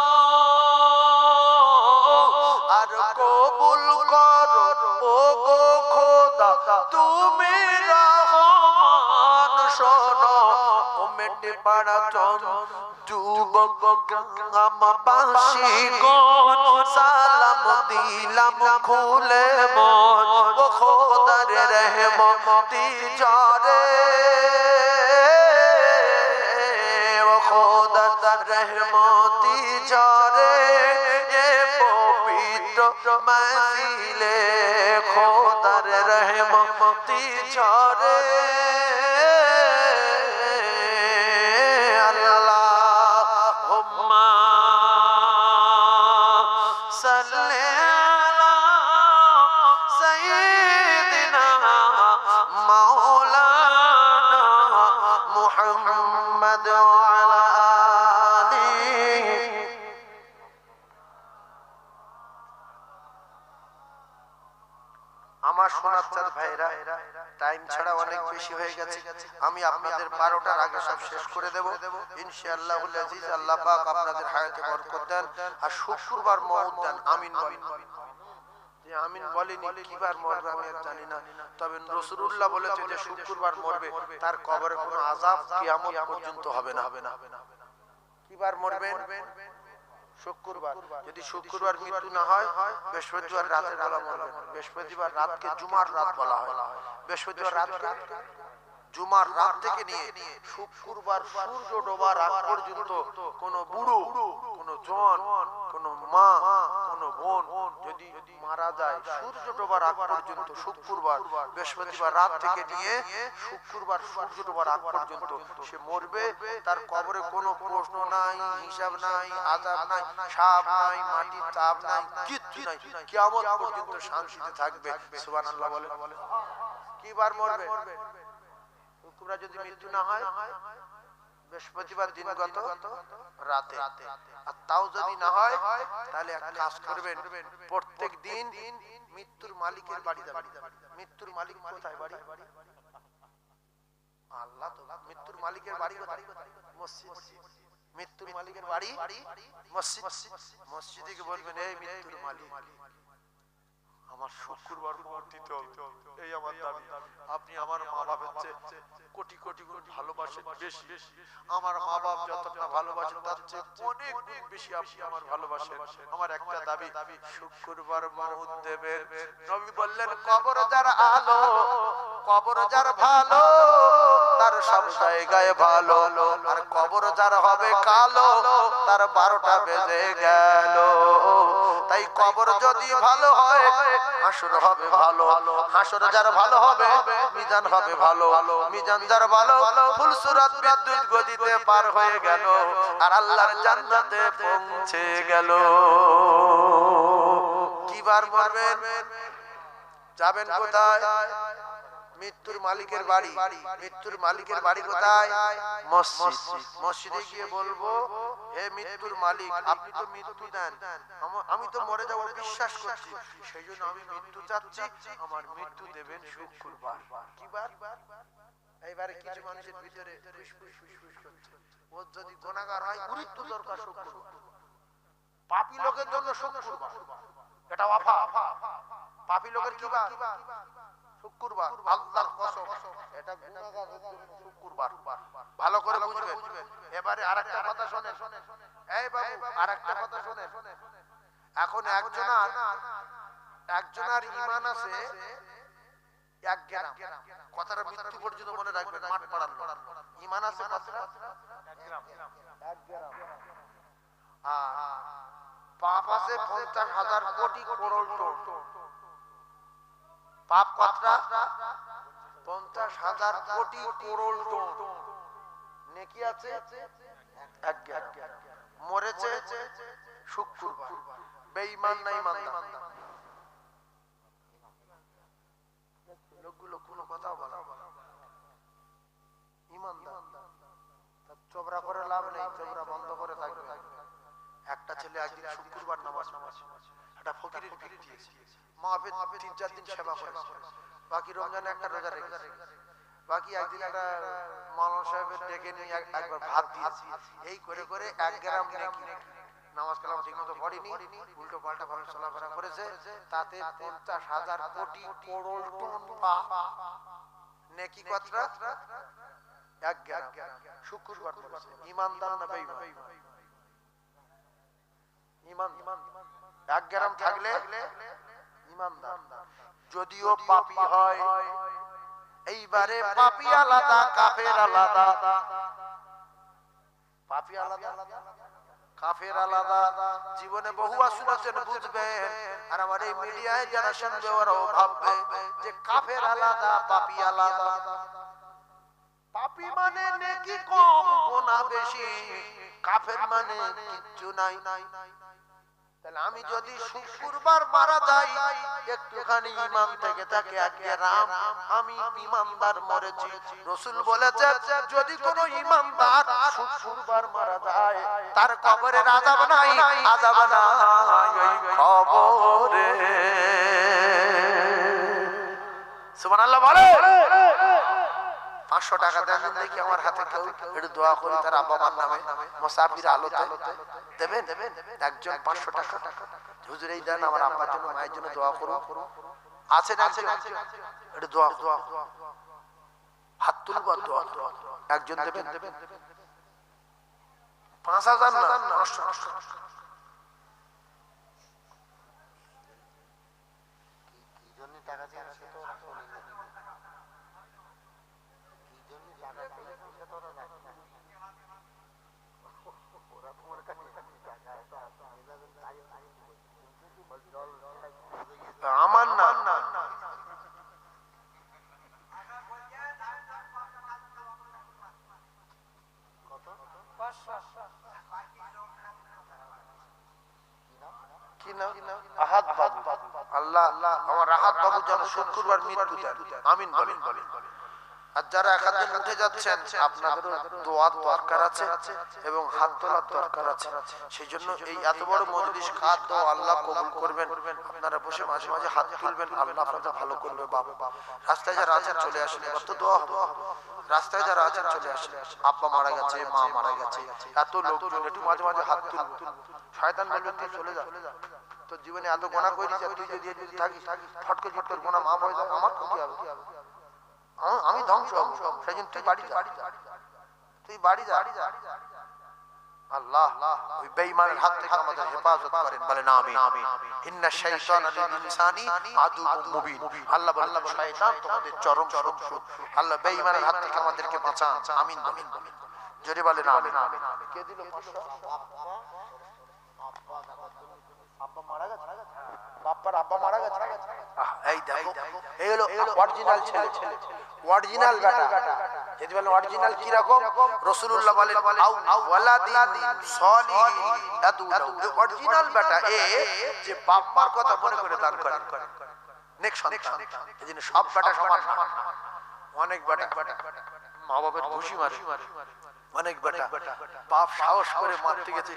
আর কবুল করো ও গো খোদা তুমি রহমান শোনো ও মেটে পাড়া চন যুবক গ্রামবাসী গণ সালাম দিলাম খুলে মন ও খোদার রহমতি জারে ও খোদার রহমতি জারে এ পবিত্র महफिले খোদার রহমতি জারে আমার সোনাচ্চার ভাইরা টাইম ছাড়া অনেক বেশি হয়ে গেছে আমি আপনাদের 12টার আগে সব শেষ করে দেব ইনশাআল্লাহুল আজিজ আল্লাহ পাক আপনাদের হায়াতে বরকত দেন আর শুক্রবার মওত দেন আমিন বলেন যে আমিন বলেনি কিবার মরবে আমি জানি না তবে রাসূলুল্লাহ বলেছে যে শুক্রবার মরবে তার কবরে কোনো আযাব কিয়ামত পর্যন্ত হবে না কিবার মরবেন শুক্রবার যদি শুক্রবার মৃত্যু না হয় বৃহস্পতিবার রাতে বলা মরবেন বৃহস্পতিবার রাতকে জুমার রাত বলা হয় বৃহস্পতিবার রাতকে জুমার রাত থেকে নিয়ে শুক্রবার সূর্য ডোবার আগ পর্যন্ত কোন বুড়ো কোন জওয়ান কোন মা কোন বোন যদি মারা যায় সূর্য ডোবার আগ পর্যন্ত শুক্রবার বৃহস্পতিবার রাত থেকে নিয়ে শুক্রবার সূর্য ডোবার আগ পর্যন্ত সে মরবে তার কবরে কোনো প্রশ্ন নাই হিসাব নাই আযাব নাই সাপ নাই মাটির চাপ নাই কিচ্ছু নাই কিয়ামত পর্যন্ত শান্তিতে থাকবে সুবহানাল্লাহ বলে কিবার মরবে শুক্রবার যদি মৃত্যু না হয় বৃহস্পতিবার দিনগত রাতে আর তাও যদি না হয় তাহলে এক কাজ করবেন প্রত্যেক দিন মৃত্যুর মালিকের বাড়ি যাবেন মৃত্যুর মালিক কোথায় বাড়ি আল্লাহ তো মৃত্যুর মালিকের বাড়ি কোথায় মসজিদ মৃত্যুর মালিকের বাড়ি মসজিদ মসজিদে গিয়ে বলবেন এই মৃত্যুর মালিক আমার শুক্রবার মওত দিতে হবে এই আমার দাবি আপনি আমার মা বাবার চেয়ে কোটি কোটি গুণ ভালোবাসেন বেশি আমার মা বাপ যতটা ভালোবাসেন তার চেয়ে অনেক গুণ বেশি আপনি আমার ভালোবাসেন আমার একটা দাবি শুক্রবার মওত দেবেন নবী বললেন কবর যার আলো কবর যার ভালো তার সব জায়গায় ভালো আর কবর যার হবে কালো তার 12টা বেজে গেল তাই কবর যদি ভালো হয় হাসর হবে ভালো হাসর যার ভালো হবে মিজান হবে ভালো মিজান যার ভালো ফুলসুরাত বিদ্যুৎ গতিতে পার হয়ে গেল আর আল্লাহর জান্নাতে পৌঁছে গেল কিবার মরবেন যাবেন কোথায় মৃত্যুর মালিকের বাড়ি মৃত্যুর মালিকের বাড়ি কোথায় মসজিদ মসজিদে গিয়ে বলবো হে মৃত্যুর মালিক আপনি তো মৃত্যু দেন আমি তো মরে যাব বিশ্বাস করছি সেইজন্য আমি মৃত্যু চাচ্ছি আমার মৃত্যু দেবেন শুক্রবার কিবার এইবারে কিছু মানুষের ভিতরে ফুসফুস ফুসফুস করছে ও যদি গুনাহগার হয় মৃত্যু দরকার শুক্রবার পাপী লোকের জন্য শুক্রবার এটা ওয়াফা পাপী লোকের কিবার শুক্রবার আল্লাহর কসম এটা গুনাহগারের জন্য শুক্রবার ভালো করে বুঝবেন এবারে আরেকটা কথা শুনেন এই বাবু আরেকটা কথা শুনেন এখন একজনের ঈমান আছে 1 গ্রাম কথাটা মৃত্যু পর্যন্ত মনে রাখবেন মাঠ পাড়ার ঈমান আছে কতটা 1 গ্রাম পাপ আছে 50,000 কোটি করোড় টন পাপ কতটা 50,000 কোটি করোড় টন নেকি আছে 1 গ্রাম মরেছে শুক্রবার বেঈমান না ইমানদার? লোকগুলো কোনো কথা বলে ইমানদার। চোবরা করে লাভ নেই, চোবরা বন্ধ করে থাকবে। একটা ছেলে একদিন শুক্রবার নামাজ একটা ফকিরের ভিড় দিয়েছে, মাহফিল 3-4 দিন সেবা করেছে, বাকি রমজানে একটা রোজা রেখেছে, বাকি একদিন একটা মাওলানা সাহেবের ডেকে নিয়ে একবার ভাত দিয়েছে। এই করে করে 1 গ্রাম নেকি, নামাজ কালাম ঠিক মতো পড়েনি, উল্টো পাল্টা ভাবে চলাফেরা করেছে, তাতে 50,000 কোটি করোড় টন পাপ। নেকি কতটা? 1 গ্রাম। শুক্রবার পড়েছে। ইমানদার না বেঈমান? ইমানদার। 1 গ্রাম থাকলে ইমানদার। যদিও পাপী হয়, এইবারে পাপী আলাদা, কাফের আলাদা। পাপী আলাদা, কাফের আলাদা। জীবনে বহু শুনেছেন, বুঝবেন। আর আমার এই মিডিয়ায় যারা শুনবে ওরাও ভাববে যে কাফের আলাদা, পাপী আলাদা। পাপী মানে নেকি কম, গুনাহ বেশি। কাফের মানে কিচ্ছু নাই। তাহলে আমি যদি শুক্রবার মারা যাই, একটুখানি ঈমান থেকে থাকে 1 গ্রাম, আমি ঈমানদার মরেছি। রাসূল বলেছে যদি কোনো ঈমানদার শুক্রবার মারা যায়, তার কবরের আযাব নাই, আযাব নাই ওই কবরে। সুবহানাল্লাহ বলে। 500 টাকা দেন দেখি আমার হাতে, কেউ একটু দোয়া করি তার আব্বা মার নামে, মুসাফির আলোতে দেবেন। একজন 500 টাকা, হুজুর এই দেন আমার আব্বার জন্য, মায়ের জন্য দোয়া করুন। আছে না? একটু দোয়া, হাত তুলবা, দোয়া একজন দেবেন। 5,000 না, 500। কি জন্য টাকা দিয়েছে তো আমার না। কি নাম? আহাদ বাবু। আল্লাহ আমার আহাদ বাবু যেন শুক্রবার মৃত্যু দেন, আমিন বলেন। আর যারা একাদিন উঠে যাচ্ছেন, আপনাদেরও দোয়ার দরকার আছে এবং হাত তোলার দরকার আছে। সেই জন্য এই এত বড় মজলিস খাদ্য আল্লাহ কবুল করবেন। আপনারা বসে মাঝে মাঝে হাত তুলবেন, আল্লাহ আপনাদের ভালো করবে। বাবা রাস্তায় যারা আছেন চলে আসেন, এবার তো দোয়া হবে। রাস্তায় যারা আছেন চলে আসেন। আব্বা মারা গেছে, মা মারা গেছে, এত লোকজন, একটু মাঝে মাঝে হাত তুলবো। শয়তান বলবে তুই চলে যা, তোর জীবনে এত গোনা করিস, তুই যদি থাকিস ফটকে ফটকে গোনা মাফ হয়ে যায়, আমার ক্ষতি হবে, আমি ধ্বংস হব। সেদিন তুই বাড়ি যা, তুই বাড়ি যা। আল্লাহ ওই বেঈমানের হাত থেকে আমাদের হেফাজত করেন, বলেন আমিন। ইন্না শাইতানা লিল ইনসানি আদুউম মুবিন। আল্লাহ বলেন শয়তান তোমাদের চরম শত্রু। আল্লাহ বেঈমানের হাত থেকে আমাদেরকে বাঁচান, আমিন আমিন। জোরে বলেন আমিন। কে দিল 500? আব্বা মারা গেছে, বাপ্পার আব্বা মারা গেছে। এই দেখো, এই হলো অরিজিনাল ছেলে, অরিজিনাল বেটা। যদি বলেন অরিজিনাল কি রকম, রাসূলুল্লাহ বলেন আউ ওয়ালাদিন সলিহিন আদুলাহু। অরিজিনাল বেটা এ যে বাপ্পার কথা মনে করে দান করে, নেক সন্তান। এজন্য সব বেটা সমান না। অনেক বেটা মা বাবার খুশি মারে, অনেক বেটা বাপ সাহস করে মারতে গেছে,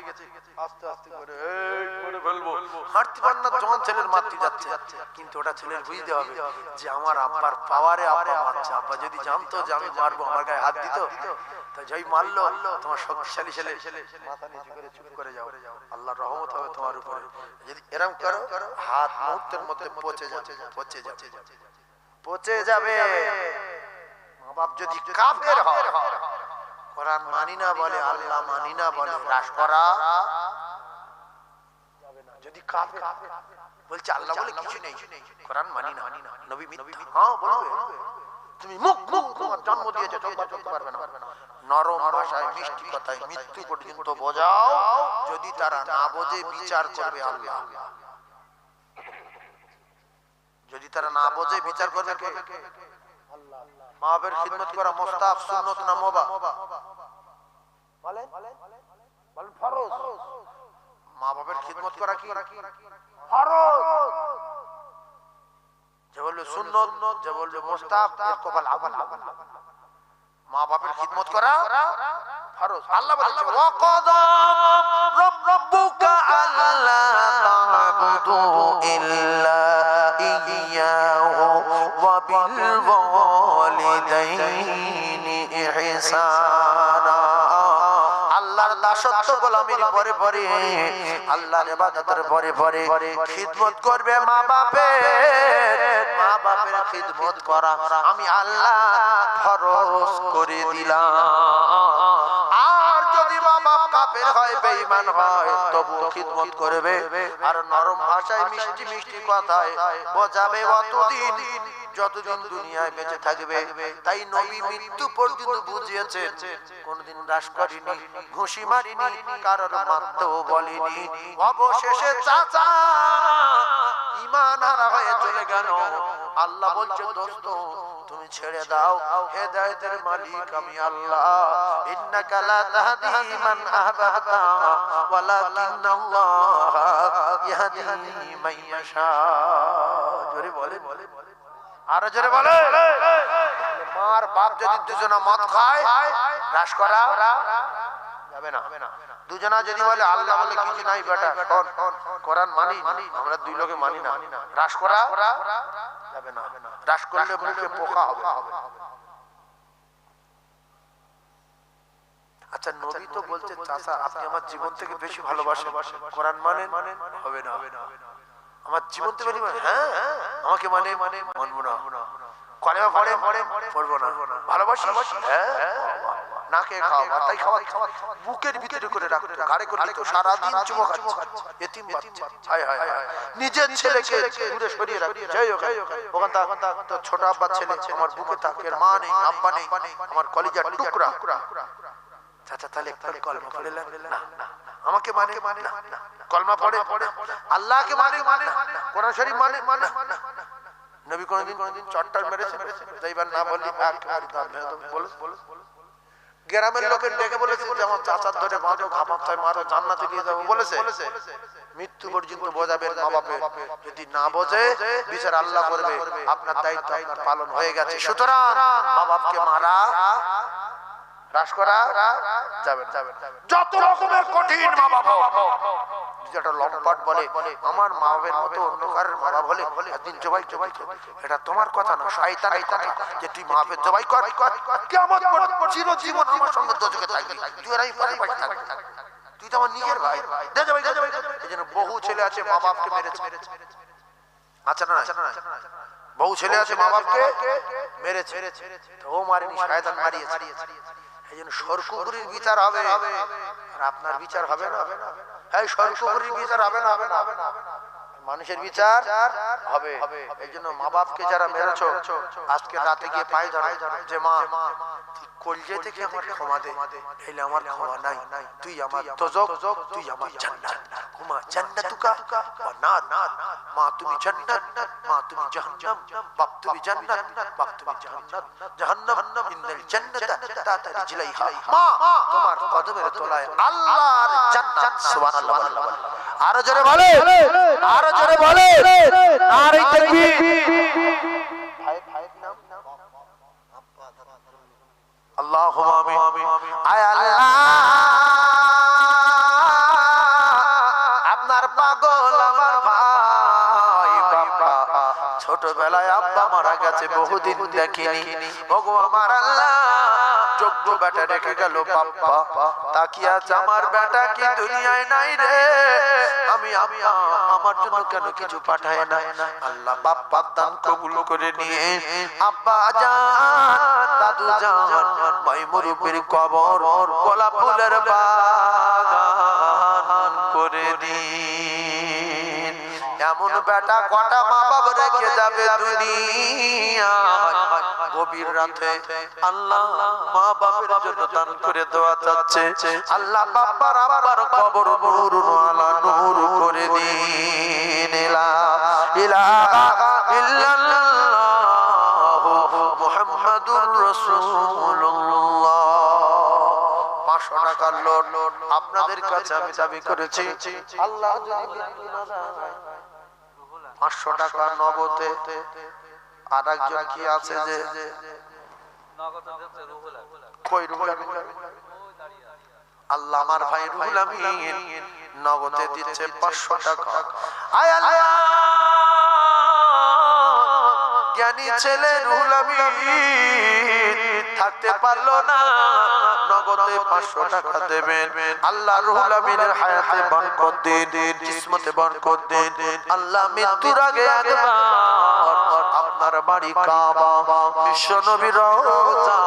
আস্তে আস্তে করে এই করে ফেলবো, হাঁটতে পারে না, যখন ছেলের মারতে যাচ্ছে। কিন্তু ওটা ছেলের বুঝতে হবে যে আমার আব্বার পাওয়ারে আব্বা মারছে। আব্বা যদি জানতো যে আমি মারবো, আমার গায়ে হাত দিত, তা যাই মারলো, তোমার শক্তিশালী ছেলে মাথা নিচু করে চুপ করে যাও, আল্লাহর রহমত হবে তোমার উপরে। যদি এরকম করো, হাত মুহূর্তের মধ্যে পচে যাবে, পচে যাবে। মা বাপ যদি কাফের হয়, কোরআন মানি না বলে, আল্লাহ মানি না বলে, রাস করা যাবে না। যদি কাফের বলছে আল্লাহ বলে কিছু নেই, কোরআন মানি না, নবী মিথ্যা, হ্যাঁ বলবে। তুমি মুখ তোমার জন্ম দিয়েছে, তওবা করতে পারবে না। নরম ভাষায় মিষ্টি কথায় মৃত্যু পর্যন্ত বোঝাও, যদি তারা না বোঝে বিচার করবে আল্লাহ। যদি তারা না বোঝে বিচার করবে কে? আল্লাহ। মা বাবার খিদমত করা মুস্তাহাব, সুন্নাত না মুবাহ? বলেন ফরজ। মা বাবার খিদমত করা কি ফরজ, যে বলবে সুন্নত, যে বলবে মুস্তাহাব, এর কপাল আগুন। মা বাবার খিদমত করা ফরজ। আল্লাহ বলেছে ওয়াকাদা রাব্বুকা আল্লা তা'বুদু ইল্লা ইয়্যাহু ওয়া বিল ওয়ালিদাইনি ইহসানা। আল্লাহর দাসত্ব গোলামির পরে পরে, আল্লাহর ইবাদতের পরে পরে খিদমত করবে মা বাপের। মা বাপের খিদমত করা আমি আল্লাহ ফরজ করে দিলাম। আর যদি মা বাপ কাফের হয়, বেঈমান হয়, তবু খিদমত করবে আর নরম ভাষায় মিষ্টি মিষ্টি কথায় বোঝাবে অতদিন যতদিন দুনিয়ায় বেঁচে থাকবে। তাই নবী মৃত্যু পর্যন্ত বুঝিয়েছেন, কোনদিন রাশ করিনি, ঘুষি মারিনি, কারোর মারতেও বলিনি। অবশেষে চাচা ঈমান হারা হয়ে চলে গেল। আল্লাহ বলছে দোস্ত তুমি ছেড়ে দাও, হেদায়েতের মালিক আমি আল্লাহ। ইন্নাকা লা তাহদি মান আহবাবতা ওয়ালাকিন্নাল্লাহ ইয়াহদি মান ইয়াশা। জোরে বলে, আরো জোরে বলে। মার বাপ যদি দুজনা মদ খায়, রাশ করা যাবে না। দুজনা যদি বলে আল্লাহ বলে কিছু নাই বেটা, কোরআন মানি, আমরা দুই লোকে মানি না, রাশ করা যাবে না। রাশ করলে মুখে পোকা হবে। আচ্ছা নবী তো বলছে চাচা আপনি আমার জীবন থেকে বেশি ভালোবাসেন, কোরআন মানেন, হবে না। আমার জীবন থেকে বেশি, হ্যাঁ আমাকে মানে মানবো না। কলেমা পড়বো না, ভালোবাসি, হ্যাঁ নাকে খাওয়া, মাথায় খাওয়া, বুকের ভিতরে করে রাখতো, ঘাড়ে করে নিত, সারাদিন চুমো খাচ্ছে, এতিম বাচ্চা। হায় হায় হায়, নিজের ছেলেকে দূরে সরিয়ে রাখে। যাই হোক, ওখান তো ছোট আব্বার ছেলে আমার বুকে থাকে, মা নেই আব্বা নেই, আমার কলিজার টুকরা। চাচা তাহলে কলমা পড়ে না, আমাকে মানে কলমা পড়ে, আল্লাহকে মানে, কোরআন শরীফ মানে। নবী কোনদিন চট্টার মেরেছে, যাইবার না বললি গ্রামের লোকের ডেকে বলেছে যে আমার চাচার ধরে মারো, ঘামাচ্ছায় মারো, জান্নাতে নিয়ে যাবো বলেছে। মৃত্যু পর্যন্ত বোঝাবেন মা বাপে, যদি না বোঝে বিচার আল্লাহ করবে। আপনার দায়িত্ব আপনার পালন হয়ে গেছে। সুতরাং মা বাপকে মারা, রাশ করা যাবে না। যত রকমের কঠিন মা বাবা, যেটা লম্পট বলে আমার মা বাবার মতো অন্য কারোর মা বাবা হলে একদিন জবাই, এটা তোমার কথা না, শয়তানের কথা, যে তুই মা বাবার জবাই কর, কিয়ামত পর্যন্ত চিরজীবন আমার সঙ্গে দোজখে থাকবি, তুই আর এই পাশে থাকবি, তুই তো আমার নিজের ভাই, দে জবাই। এজন্য বহু ছেলে আছে মা বাপকে মেরেছে। আচ্ছা না, বহু ছেলে আছে মা বাপকে মেরেছে, ও মারেনি, শয়তান মারিয়েছে। এইজন্য সরকুকুরির বিচার হবে আর আপনার বিচার হবে না। এই সরকুকুরির বিচার হবে না, মানুষের বিচার হবে। এইজন্য মা বাপকে যারা মেরেছো, আজকে রাতে গিয়ে পায়ে ধরো যে মা কলজে থেকে আমার ক্ষমা দে, এলে আমার ক্ষমা নাই, তুই আমার দোজখ, তুই আমার জান্নাত, হুমা জান্নাতুকা ওয়া নার। মা তুমি জান্নাত, মা তুমি জাহান্নাম, বাপ তুমি জান্নাত, বাপ তুমি জাহান্নাম, জাহান্নাম ইন্নাল জান্নাতা তাতা রিজলাইহা। মা তোমার কদমের তলায় আল্লাহর জান্নাত। সুবহানাল্লাহ। আরো জোরে বলে, আরো জোরে বলে, নারে তাকবীর। আল্লাহুম্মা আমিন। আয় আল্লাহ, আপনার পাগল আমার ভাই বাবা, ছোটবেলায় আব্বা মারা গেছে, বহুদিন দেখিনি। ওগো আমার আল্লাহ, যোগ্য বেটা রেখে গেল বাপ্পা, তাকিয়ে আছে আমার বেটা কি দুনিয়ায় নাই রে। আমি আমার জন্য কেন কিছু পাঠায় না। আল্লাহ বাপ্পার দান কবুল করে নিয়ে আব্বা জান, দাদু জান, ভাই মুরব্বির কবর গোলাপ ফুলের বাগান করে দিন। এমন বেটা কটা মা বাবা রেখে যাবে দুনিয়ায়, গভীর রাতে আল্লাহ মা বাবার জন্য দান করে দেওয়া যাচ্ছে। আল্লাহ বাবার আবার কবর নূর আলা নূর করে দিন। লা ইলাহা ইল্লাল্লাহ মুহাম্মাদুর রাসূলুল্লাহ। 500 টাকার লোন আপনাদের কাছে আমি দাবি করেছি আল্লাহ যদি 500 টাকা নগদে আর একজন কি আছে যে নগদে দিতে রুহুল কই রুহুল আল্লাহ আমার ভাই রুহুল আমিন নগদে দিচ্ছে 500 টাকা আয় আল্লাহ জ্ঞানী ছেলে রুহুল আমিন থাকতে পারলো না নগদে 500 টাকা দেবেন আল্লাহ রুহুল আমিনের হায়াতে বরকত দিন কিসমতে বরকত দিন আল্লাহ মৃত্যুর আগে একবার আপনার বাড়ি কাবা বিশ্ব নবীর রওজা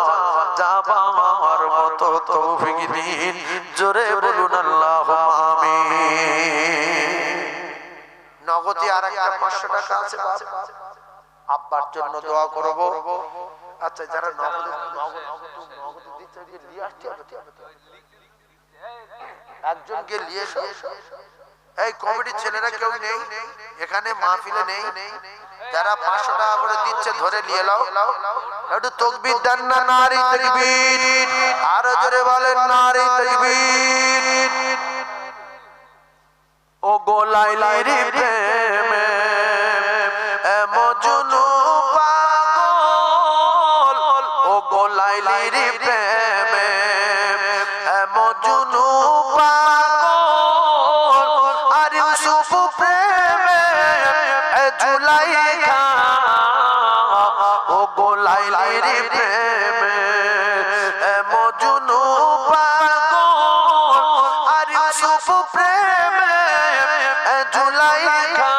যাবার মতো তৌফিক দিন জোরে বলুন আল্লাহুম্মা আমিন নগদে আরেকটা 500 টাকা আছে আব্বার জন্য দোয়া করব আচ্ছা যারা নগদে দিতে নিয়ে আসতে হবে একজনকে নিয়ে এসো এই কমিটির ছেলেরা কেউ নেই এখানে মাহফিলে নেই যারা 500 টাকা করে দিচ্ছে ধরে নিয়ে নাও একটু তাকবীর দেন না নারী তাকবীর আর জোরে বলেন নারী তাকবীর ও গোলাইলির প্রেমে মজনু পাগল ও গোলাইলির প্রেমে মজনু পাগল আর ইউসুফ প্রেমে জুলাইখা ও গোলাইলির প্রেমে মজনু পাগল আর ইউসুফ প্রেমে জুলাইখা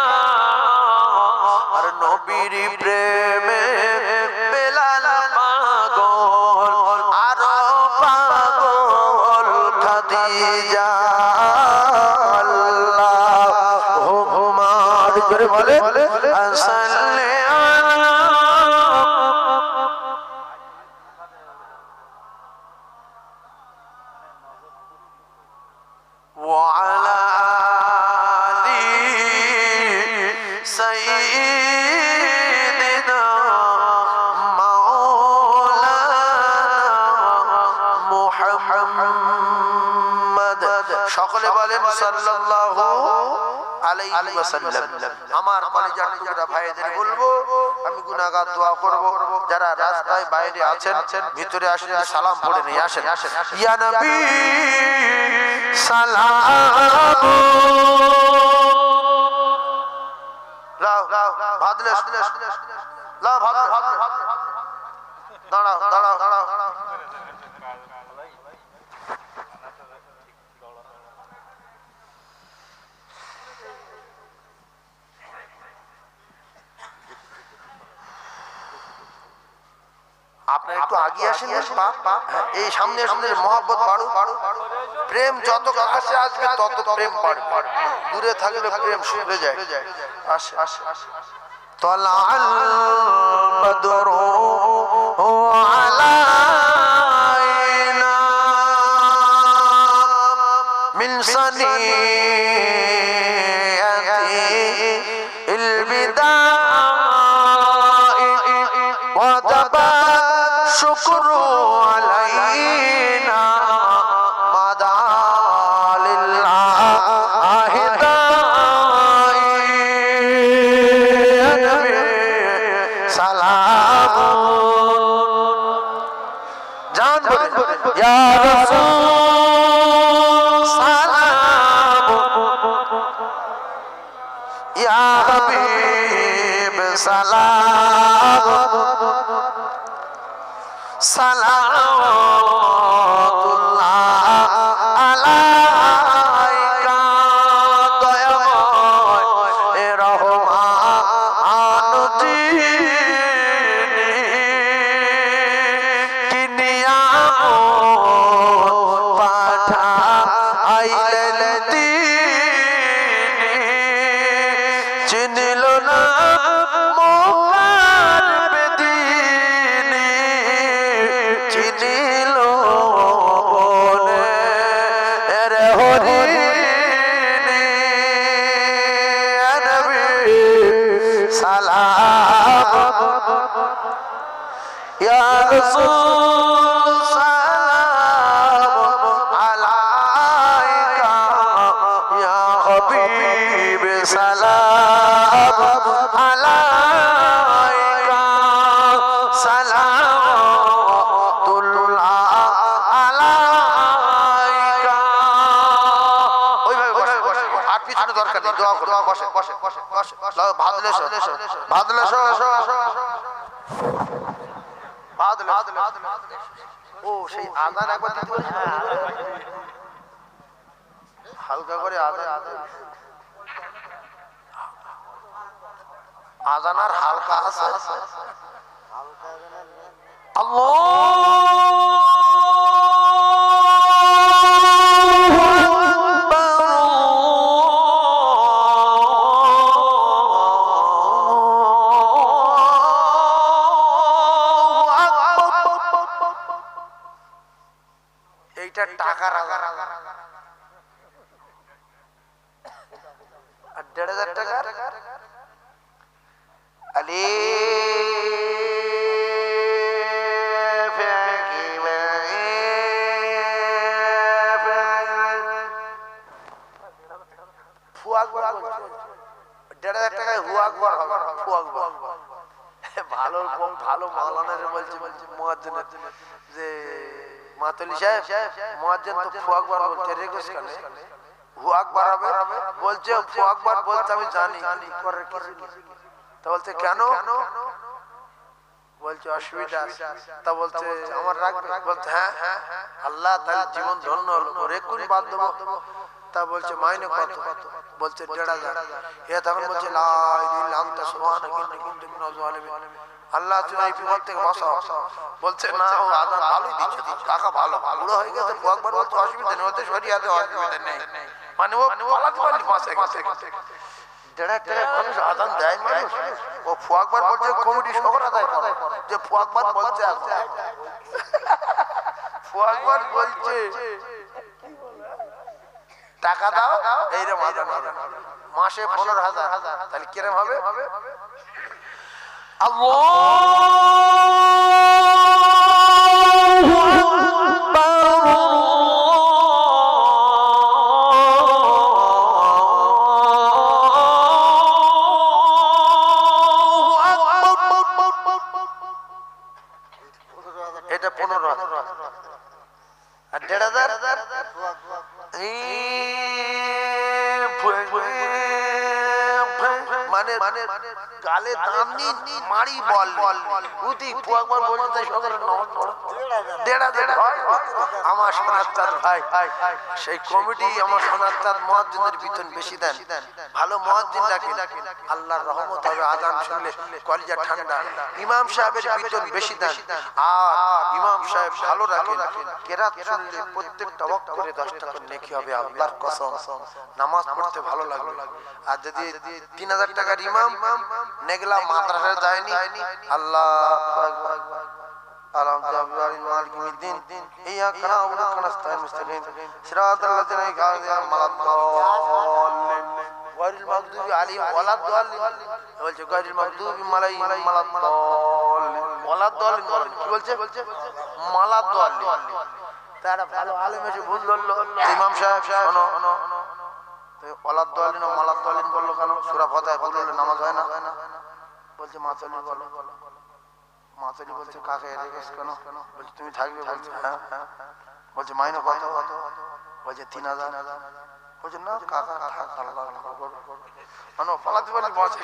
আর নবীর প্রেমে বেলাল পাগল আর পাগল খাদিজা আল্লাহুম্মা বলে সাল্লি আলা ওয়া আলা আলি সাইয়্যিদিনা মাওলানা মুহাম্মদ সকলে বলেন সাল্লাল্লাহু আলাইহি ওয়াসাল্লাম আমার কলিজার টুকরা ভাইদের বলবো আমি গুনাহগার দোয়া করব যারা রাস্তায় বাইরে আছেন ভিতরে আসেন সালাম পড়ে নিয়ে আসেন ইয়া নবী সালাম লাও ভাদলে লাও ভাদলে দাঁড়াও দাঁড়াও দাঁড়াও আপনারা একটু আগে আসেন এই সামনে সামনে মহব্বত বাড়ু প্রেম যত কাছে আসবে তত প্রেম বাড়বে দূরে থাকলে প্রেম শুকিয়ে যায় আসে আসে তালাল বদরু আলাইনা মিন সানিয়াতি ইল বিদা وجب الشكر علينا مدى لله سلام جان يا رسول سلام يا حبيب سلام সালাতুল্লাহ আলাইকা দয়াময় রহমান যিনি কি নিয়ামত পাঠাইলেন তিনি চিনিল না يا رسول سلام দরকার নেই, দোয়া করো, বসে বসে বসে বসে, ভাদলে ভাদলে ভাদলে। ও সেই আজান একবার দিতে পারি, হালকা করে আজান আর হালকা আছে। এইটা টাকার আজান আর 1,500 টাকা আলী ভালো ভালো মাওলানারে বলছে মুয়াজ্জিনের যে মাতলি সাহেব মুয়াজ্জিন তো ফু আকবার বলতে রেখেছ কেন, হু আকবার হবে বলছে, ফু আকবার বলতে আমি জানি করার কিছু নেই। তা বলছে কেন, বলছে অসুবিধা আছে। তা বলছে আমার রাখবে, বলছে হ্যাঁ আল্লাহ তাহলে জীবন ধন্য হলো, ওরে কোন বাদ দেবো। তা বলছে মাইনে কত, বলছে 1,500। এ তখন বলছে লা ইলাহা ইল্লা আনতা সুবহানাকা ইন্নী কুনতু মিনাজ জালিমিন, আল্লাহ তুমি এই বিপদ থেকে বাঁচাও। বলছে না ও আজান ভালোই দিচ্ছে, টাকা ভালো বুড়ো হয়ে গেছে, ফু আকবার বলছে অসুবিধা নেই, ওতে শরিয়াতে অসুবিধা নেই, মানে ও পালাতে পারলি বাঁচে গেছে। 1,500 মানুষ আজান দেয়, মানুষ ও ফু আকবার বলছে, কমিটি শহর আদায় করে যে ফু আকবার বলছে, ফু আকবার বলছে টাকা দাও, এইরকম আজান হবে মাসে 15,000, তাহলে কিরম হবে? এটা 15,000 আর 1,500 মানে গালে দাম নিন মারি বল উদি ফু আকবার বলতে সদর 1,500 হয়। আমার সোনার ভাই সেই কমিটি আমার সোনার মুয়াজ্জিনের বেতন বেশি দেন, ভালো মুয়াজ্জিন রাখেন, আল্লাহর রহমত হবে, আজান শুনলে কলিজা ঠান্ডা। ইমাম সাহেবের বেতন বেশি দেন, আর ইমাম সাহেব ভালো রাখেন, কেরাত শুনলে প্রত্যেকটা ওয়াক্ত করে 10 টাকা নেকি হবে, আল্লাহর কসম নামাজ পড়তে ভালো লাগবে। আর যদি 3,000 টাকার ইমাম নেগলা মাদ্রাসায় যায়নি, আল্লাহু আকবার আলহামদুলিল্লাহ মালিক মিদ্দিন ইয়া কানাবুদু ওয়া নাস্তাইন মুস্তাকিম সিরাতাল লাযিনা আন'আমতা আলাইহিম গায়রিল মাগদুবি আলাইহিম ওয়ালাদ-দাল্লিন, বলছে গায়রিল মাগদুবি আলাইহিম ওয়ালাদ-দাল্লিন, ওয়ালাদ-দাল্লিন কি বলছে, মালাদ-দাল্লিন। তারা ভালো আলেম এসে ভুল ধরলো, ইমাম সাহেব শোনো ওয়ালাদ-দাল্লিন ও মালাদ-দাল্লিন বললো কেন, সূরা ফাতিহা ভুল হলে নামাজ হয় না। বলছে মাতলি বলো, মাতলি বলছে কাকে রেখেছ কেন, বলছে তুমি থাকবে, বলছে হ্যাঁ। বলছে মাইনে কত, বলছে 3,000। বলছে না কাকা থাক, আল্লাহ মানে পালাতে পারলি বসে।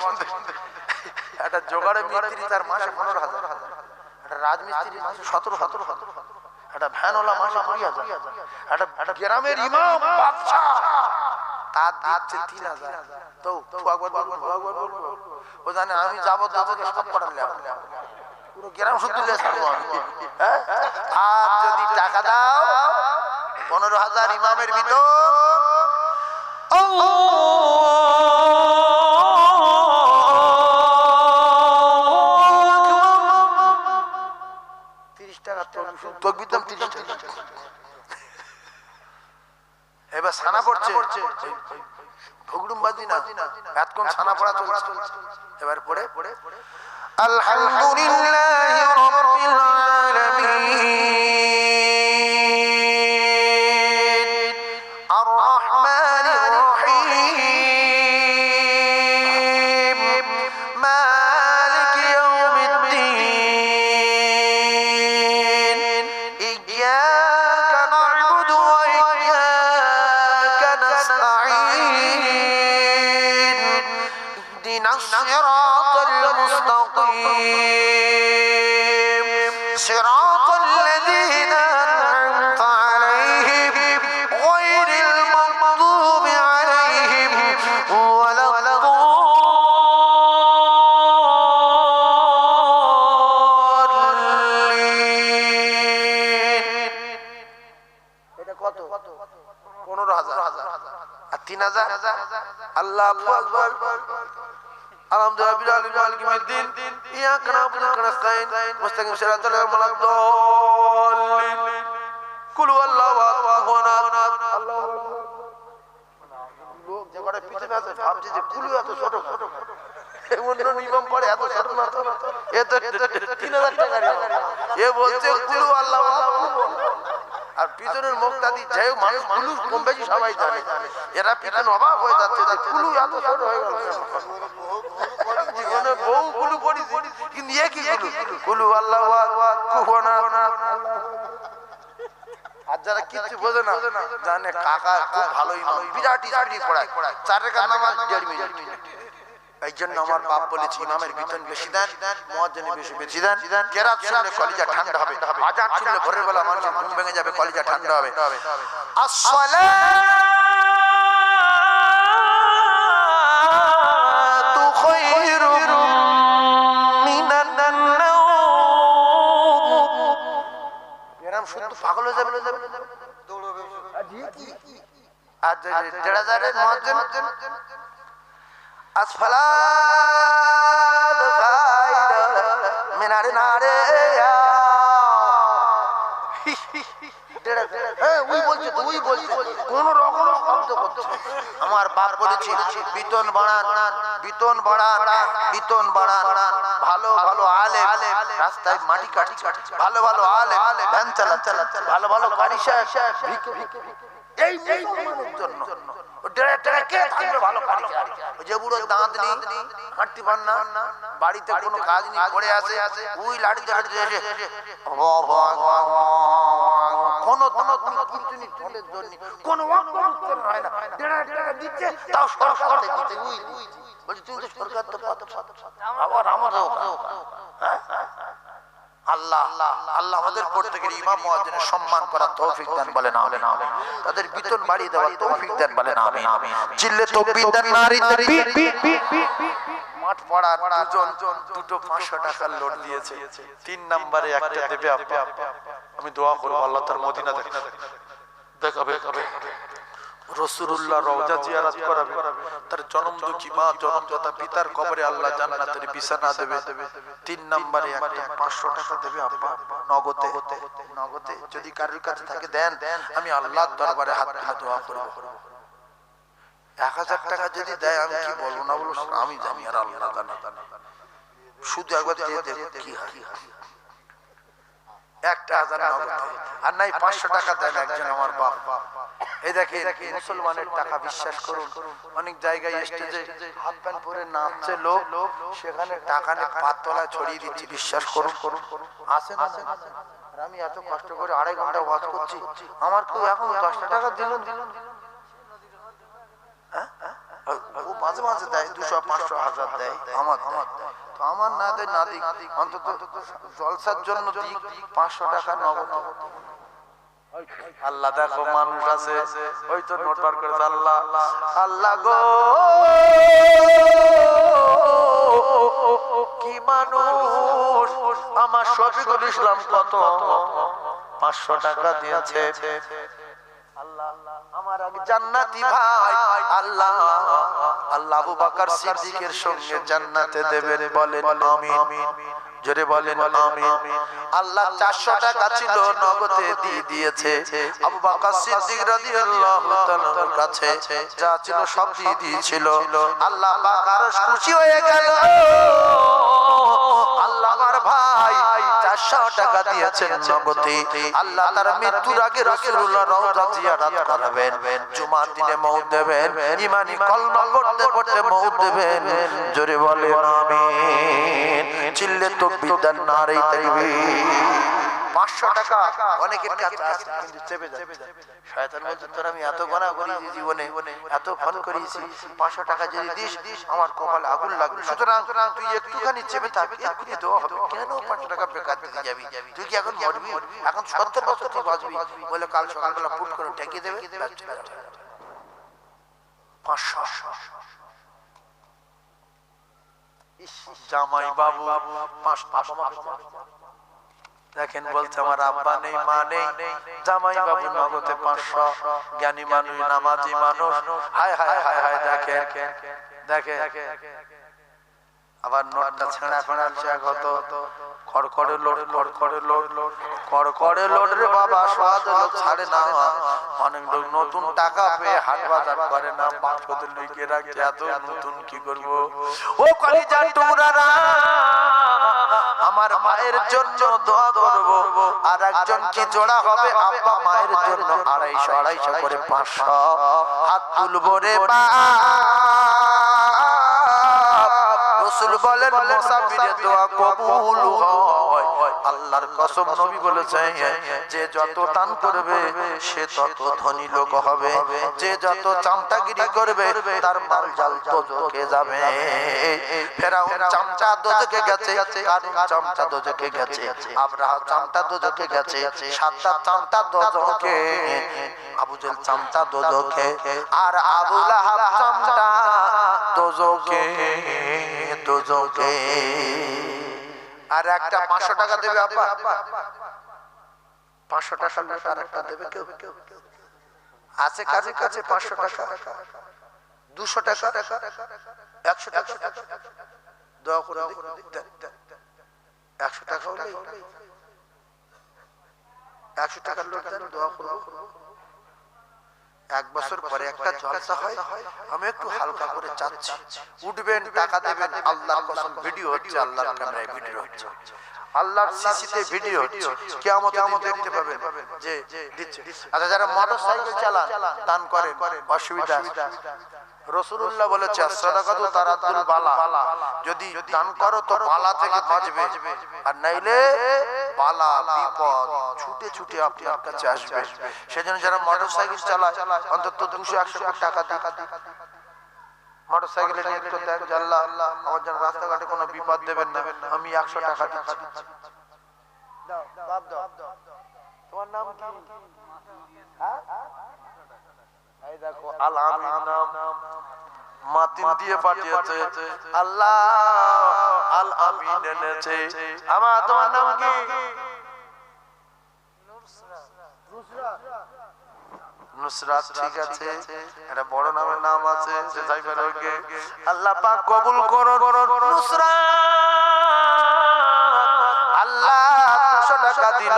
একটা জোগাড়ে মিস্ত্রি তার মাসে 15,000, একটা রাজমিস্ত্রি মাসে 17,000, একটা ভ্যানওয়ালা মাসে 20,000, একটা গ্রামের ইমাম বাদশা তার দিচ্ছে 3,000। তো ফু আকবার বলবো, ও জানে আমি যাবো দাদাকে সব পড়ালে পুরো গ্রাম শুদ্ধ ছাড়বো আমি। আর যদি টাকা দাও 15,000 ইমামের ভিতর, 30 টাকা তকবীর দাম 30 টাকা। এবার ছানা পড়ছে, ভুগড়ুমবাজি না, এতক্ষণ ছানা পড়া চলছে। এবার পড়ে আলহামদুলিল্লাহি রাব্বিল আলামিন আর রহমানির রহিম মালিকি ইয়াউমিদ্দিন ইয়্যাকা না'বুদু ওয়া ইয়্যাকা নাস্তাঈন সিরাতাল্লাযীনা আন'আমতা আলাইহিম গায়রিল মাগদুবি আলাইহিম ওয়ালাদ-দাল্লিন। এটা কত? 15,000 আর 3,000। আল্লাহু আকবার। আলহামদুলিল্লাহ বিল মালিকি মিদ্দিন ইয়াকা না'বুদু ওয়া নাস্তাইন মুস্তাকিম সিরাতাল মুস্তাকিম কুল হুয়াল্লাহু আহাদ। আল্লাহু লোক যে করে পিছনে আছে ভাবছে যে কুল এত ছোট এমন ইমাম পড়ে এত ছোট না তো এ তো 3,000 টাকা এ বলছে কুল হুয়াল্লাহু আহাদ। আর পিছনের মুক্তাদি যাই মানুষ কুলু কম বেশি সবাই জানে, এরা পিছনে অবাক হয়ে যাচ্ছে যে কুলু এত ছোট হয়ে গেল। জীবনে বহু কুলু পড়েছি কিন্তু এ কি কুলু? কুলু আল্লাহু আহাদ কুহুনা। আর যারা কিছু বোঝে না জানে কাকা খুব ভালো ইমাম, বিরাট স্পিড পড়ায়, 4 রাকাত নামাজ 1.5 মিনিট। এই জন্য আমার বাপ বলেছে ইমামের বেতন বেশি দেন, মুয়াজ্জিনের বেশি দেন। কেরাত শুনলে কলিজা ঠান্ডা হবে, আযান শুনলে ভোরের বেলা মানুষের ঘুম ভেঙে যাবে, কলিজা ঠান্ডা হবে। আসসালাতু খায়রুম মিনান নাওম। এরকম শুদ্ধ পাগল হয়ে যাবে, দৌড়বে। আর 1,500 এর মুয়াজ্জিন আসফালাতু খায়রুম মিনান নারে। কোন রকম শব্দ করছে। আমার বাপ বলেছে বেতন বাড়ান, বেতন বাড়ান, বেতন বাড়ান। ভালো ভালো আলেম রাস্তায় মাটি কাটি, ভালো ভালো আলেম ভ্যান চালাচ্ছে, ভালো ভালো কারি সাহেব এই মুসলমানের জন্য হাঁটতে পার না, বাড়িতে কোনো কাজ নেই, পড়ে আসে ওই লাড়িতে হাঁটতে এসে কোনো হয় না, দিচ্ছে তাও সরকার থেকে বলছি তুমি তো সরকার তো আবার আমারও। আল্লাহ আল্লাহ আমাদের প্রত্যেকের ইমাম মুয়াজ্জিনের সম্মান করার তৌফিক দান বলেন আমিন। তাদের বেতন বাড়িয়ে দেওয়ার তৌফিক দান বলেন আমিন। চিল্লে তাকবীর দেন, নারী তাকবীর। মাঠ পাড়ার দুটো 500 টাকার লোড দিয়েছে, 3 নম্বরে একটা দেবে। আমি দোয়া করব আল্লাহ তার মদিনা দেখাবে, রাসূলুল্লাহ রওজা জিয়ারত করাবে, তার জন্ম দুঃখী মা জন্মদাতা পিতার কবরে আল্লাহ জান্নাতের বিছানা দেবে। 3 নম্বরে একটা 500 টাকা দেবে আব্বা, নগদে। যদি কারোর কাছে থাকে দেন, আমি আল্লাহর দরবারে হাত তুলে দোয়া করব। 1000 টাকা যদি দেয় আমি কি বলবো না বলবো আমি জানি, আর আল্লাহ জানে। শুধু একবার দিয়ে দেখো কি হয়। 1000 নগদ আর নাই 500 টাকা দেন একজন আমার বাপ। এই দেখে মুসলমানের টাকা, বিশ্বাস করুন অনেক জায়গায় স্টেজে হাফ প্যান্ট পরে নাচছে লোক, সেখানে টাকা নিয়ে পাততলায় ছড়িয়ে দিচ্ছি, বিশ্বাস করুন। আসে না, আর আমি এত কষ্ট করে 2.5 ঘন্টা ওয়াজ করছি, আমার কেউ এখন 10 টাকা দিলেন। ও মাঝে মাঝে দেয় 200, 500, 1000 দেয়, আমার তো আমার না দেয় না দিক, অন্তত জলসার জন্য দিক 500 টাকা নগদ। আল্লাহ দেখো মানুষ আছে ওই তো নোট বার করে আল্লাহ আল্লাহ গো কি মানুষ। আমার শফিকুল ইসলাম কত 500 টাকা দিয়েছে। আল্লাহ আমার আগে জান্নাতি ভাই আল্লাহ আল্লাহ আবু বকর সিদ্দিকের সঙ্গে জান্নাতে দেবেন, বলেন আমিন। জোরে বলেন আমিন। আল্লাহ 400 টাকা ছিল নগদে দিয়ে দিয়েছে। আবু বকর সিদ্দিক রাদিয়াল্লাহু তাআলার কাছে যা ছিল সব দিয়ে দিয়েছিল। আল্লাহ পাক আরশ খুশি হয়ে গেল। আল্লাহ আমার ভাই 400 টাকা দিয়েছেন নগদে। আল্লাহ তার মৃত্যুর আগে রাসূলুল্লাহ রওজা জিয়ারত করাবেন, জুমার দিনে মওত দেবেন, ঈমানি কলমা পড়তে পড়তে মওত দেবেন। জোরে বলেন আমিন। চিল্লে তাকবীর দেন, নারে তাকবীর। 500 টাকা অনেকের কাছে আছে কিন্তু চেপে যাচ্ছে। শয়তান বলছে তোর আমি এত গোনা করেছি জীবনে, এত ফোন করেছি, 500 টাকা যদি দিস আমার কপালে আগুন লাগবে, সুতরাং তুই একটুখানি চেপে থাক, এক্ষুনি দেওয়া হবে। কেন 500 টাকা বেকার দিতে যাবি? তুই কি এখন মরবি? এখন 70 বছর তুই বাঁচবি বলে কাল সকালবেলা পুট করে ঠেকিয়ে দেবে। 500 জামাই বাবু 500 দেখেন বলছে আমার আব্বা নেই মা নেই, জামাই বাবু নগদে 500। জ্ঞানী মানুষ নামাজি মানুষ, হায় হায় হায় হায় দেখে দেখে আবার নোটটা ছেঁড়া ফেড়াচ্ছে কত খড়খড়ে লোড খড়খড়ে লোড খড়খড়ে লোড রে বাবা, সহজ লোক ছাড়ে না। অনেক লোক নতুন টাকা পেয়ে হাট বাজার করে না, 500 লিখে রাখছে, এত নতুন কি করবো? ও কলিজার টুকরারা, আমার মায়ের জন্য দোয়া করব, আর একজন কি জোড়া হবে আব্বা মায়ের জন্য 250 করে 500 হাত তুলবো রে বা। রাসূল বলেন মুসাফিরের দোয়া কবুল হয়। আল্লাহর কসম নবী বলেছেন যে যত দান করবে সে তত ধনী লোক হবে, যে যত চামচাগিরি করবে তার মাল জাল দোজখে যাবে। ফেরাউন চামচা দোজখে গেছে, কারুন চামচা দোজখে গেছে, আব্রাহা চামচা দোজখে গেছে, 7টা চামচা দোজখে, আবু জেহেল চামচা দোজখে, আর আবু লাহাব চামচা দোজখে দোজখে। আর একটা 500 টাকা দেবে আব্বা, 500 টাকা আর একটা দেবে কেউ আছে কাছে কাছে? 500 টাকা, 200 টাকা, 100 টাকা দোয়া করে 100 টাকা হলে 100 টাকার লোক দেন, দোয়া করব। 1 বছর পরে একটা জলসা হয়, আমি একটু হালকা করে চাচ্ছি, উঠবেন টাকা দেবেন। আল্লাহর কসম ভিডিও হচ্ছে, আল্লাহর ক্যামেরায় ভিডিও হচ্ছে, আল্লাহর সিসিতে ভিডিও হচ্ছে, কিয়ামতে দেখতে পাবেন যে দিচ্ছে। আচ্ছা যারা মোটরসাইকেল চালান দান করেন, অসুবিধা রাসূলুল্লাহ বলেছে সাদাকাতু তারাতুল বালা, যদি দান করো তো বালা থেকে বাঁচবে, আর নাইলে বালা বিপদ ছুটে ছুটে আপনার কাছে আসবে। সেজন্য যারা মোটরসাইকেল চালায় অন্তত 200-100 টাকা দিন। মোটরসাইকেলে নিয়ে একটু দেখ যে আল্লাহ আমার যেন রাস্তাঘাটে কোনো বিপদ দেবেন না, আমি 100 টাকা দিচ্ছি। দাও বাপ দাও। তোমার নাম কি? হ্যাঁ এই দেখো আল আমিন নাম মাতিন দিয়ে পাঠিয়েছে, আল্লাহ আল আমিন এনেছে। আমার তোমার নাম কি? নুসরাত। ঠিক আছে, এটা বড় নামের নাম আছে, যে যাইবার ওকে আল্লাহ পাক কবুল করো নুসরাত। আল্লাহ 200 টাকা দিল,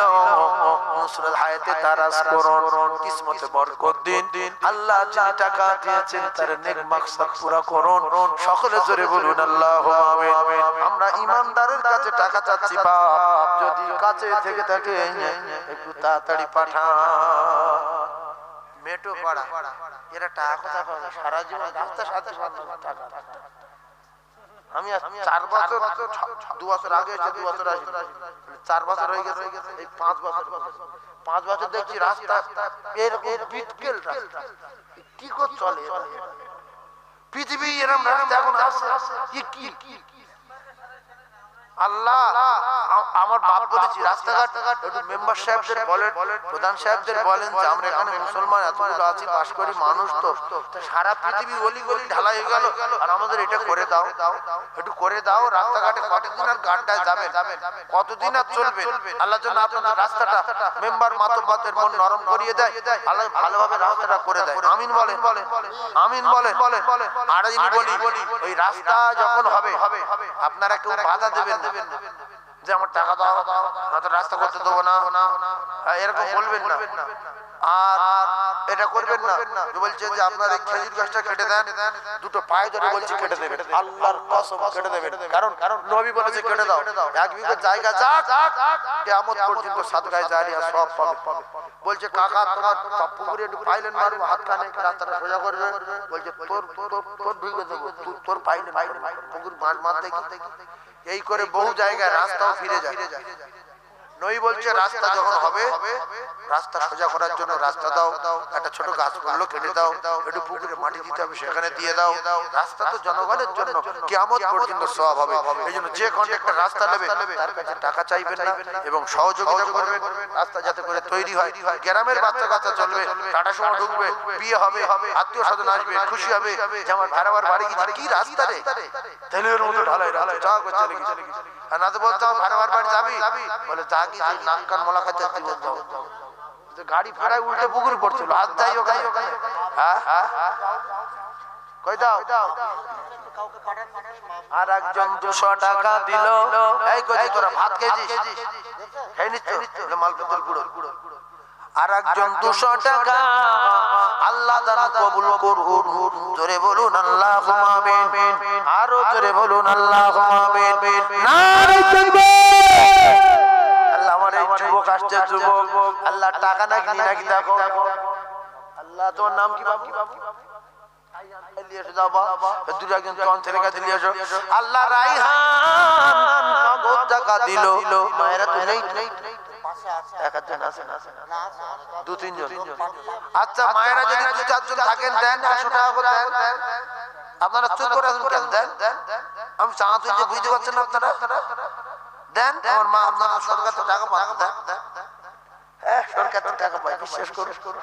নুসরাত হায়াতে দারাজ করুন, কিসমতে বরকত দিন। আল্লাহ যিনি টাকা দিয়েছেন তার নেক মাকসাদ পুরা করুন। সকলে জোরে বলুন আল্লাহুম্মা আমিন। আমরা ইমানদারের কাছে টাকা চাচ্ছি, বাপ যদি কাছে থেকে থাকে একটু তাড়াতাড়ি পাঠান। মেটো পাড়া এরা টাকা কথা পায়, সারা জীবন রাস্তা সাথে টাকা। আমি 4 বছর 2 বছর আগে এসে 2 বছর আসি, 4 বছর হয়ে গেছে, এই 5 বছর দেখছি রাস্তা এরকম বিটকেল রাস্তা, কি করে চলে পৃথিবী এরকম রাস্তা এখন আসছে? কি আল্লাহ আমার বাপ বলেছি রাস্তাঘাট একটু মেম্বার সাহেবদের বলেন, প্রধান সাহেবদের বলেন যে আমরা এখানে মুসলমান এতগুলো আছি, বাস করি, মানুষ তো সারা পৃথিবী অলি গলি ঢালাই হয়ে গেল, আর আমাদের এটা করে দাও, একটু করে দাও। রাস্তাঘাটে কতদিন আর গাড্ডায় যাবেন, কতদিন আর চলবে? আল্লাহ যেন আপনাদের রাস্তাটা মেম্বার মাতব্বরদের মন নরম করিয়ে দেয়, আল্লাহ ভালোভাবে রাস্তাটা করে দেয়। আমিন বলেন, আমিন বলেন। আর আমি বলি ওই রাস্তা যখন হবে আপনারা কেউ বাধা দেবেন যে আমার টাকা দাও, নয়তো রাস্তা করতে দেবো না, এরকম বলবেন না। আর এটা করবেন না যে বলছে যে আপনার এই খেজুর গাছটা কেটে দেন, দুটো পায়ে ধরে বলছে কেটে দেবেন, আল্লাহর কসম কেটে দেবেন। কারণ নবী বলেছে কেটে দাও। 1 বিঘা জায়গা যাক, কিয়ামত পর্যন্ত সাদকায়ে জারিয়া সব পাবে। বলছে কাকা তোমার পুকুরে একটু পাইলেন মারবো, হাতখানে রাস্তাটা সোজা করবে। বলছে তোর ঢুকে দেবো, তোর পাইলেন পুকুর মাছ মারতে। এই করে বহু জায়গায় রাস্তাও ফিরে যায়। নই বলছে রাস্তা যখন হবে রাস্তা সোজা করার জন্য রাস্তা দাও, একটা ছোট গাছ করলো কেটে দাও, একটু পুকুরে মাটি দিতে হবে সেখানে দিয়ে দাও। রাস্তা তো জনগণের জন্য, কিয়ামত পর্যন্ত সওয়াব হবে। এই জন্য যে কন্ট্রাক্টর রাস্তা নেবে তার কাছে টাকা চাইবেন না এবং সহযোগিতা করবেন রাস্তা যাতে করে তৈরি হয়। গ্রামের বাচ্চা কাচ্চা চলবে, টাটা সময় ঢুকবে, বিয়ে হবে, আত্মীয় স্বজন আসবে, খুশি হবে যে আমার ভাড়াবার বাড়ি গেছে, কি রাস্তা রে, তেলের মতো ঢালাই রাস্তা, চা করে চলে গেছে। আর না তো বলতো আমার ভাড়াবার বাড়ি যাবি, বলে যা কি নাক কান মলা খাচ্ছে জীবন যাও, গাড়ি ফেরায় উল্টে পুকুর পড়ছিল, হাত যাই ওখানে। হ্যাঁ কই দাও, আর একজন 200 টাকা দিল, এই কই তোরা ভাত খেয়েছিস, খেয়ে নিচ্ছ মালপত্র গুঁড়ো। আর একজন 200 টাকা আল্লাহ তাআলা কবুল করুন, জোরে বলুন আল্লাহুম্মা আমিন, আরো জোরে বলুন আল্লাহুম্মা আমিন। নারে তাকবীর। আল্লাহ আমার এই যুবক আসছে, যুবক আল্লাহ টাকা নাকি নাকি দেখো, আল্লাহ তোমার নাম কি বাবু, আল্লাহ রাইহান নগদ টাকা দিল, মায়েরা তো নেই, দু তিনজন। আচ্ছা মায়েরা যদি 2-4 জন থাকেন দেন 100 টাকা করে দেন। আপনারা চুপ করে আছেন কেন? দেন, আমি চাঁদা যে বুঝতে পারছেন না আপনারা, দেন। আমার মা আপনারা সরকার টাকা পান, সরকার টাকা পায়, বিশ্বাস করুন।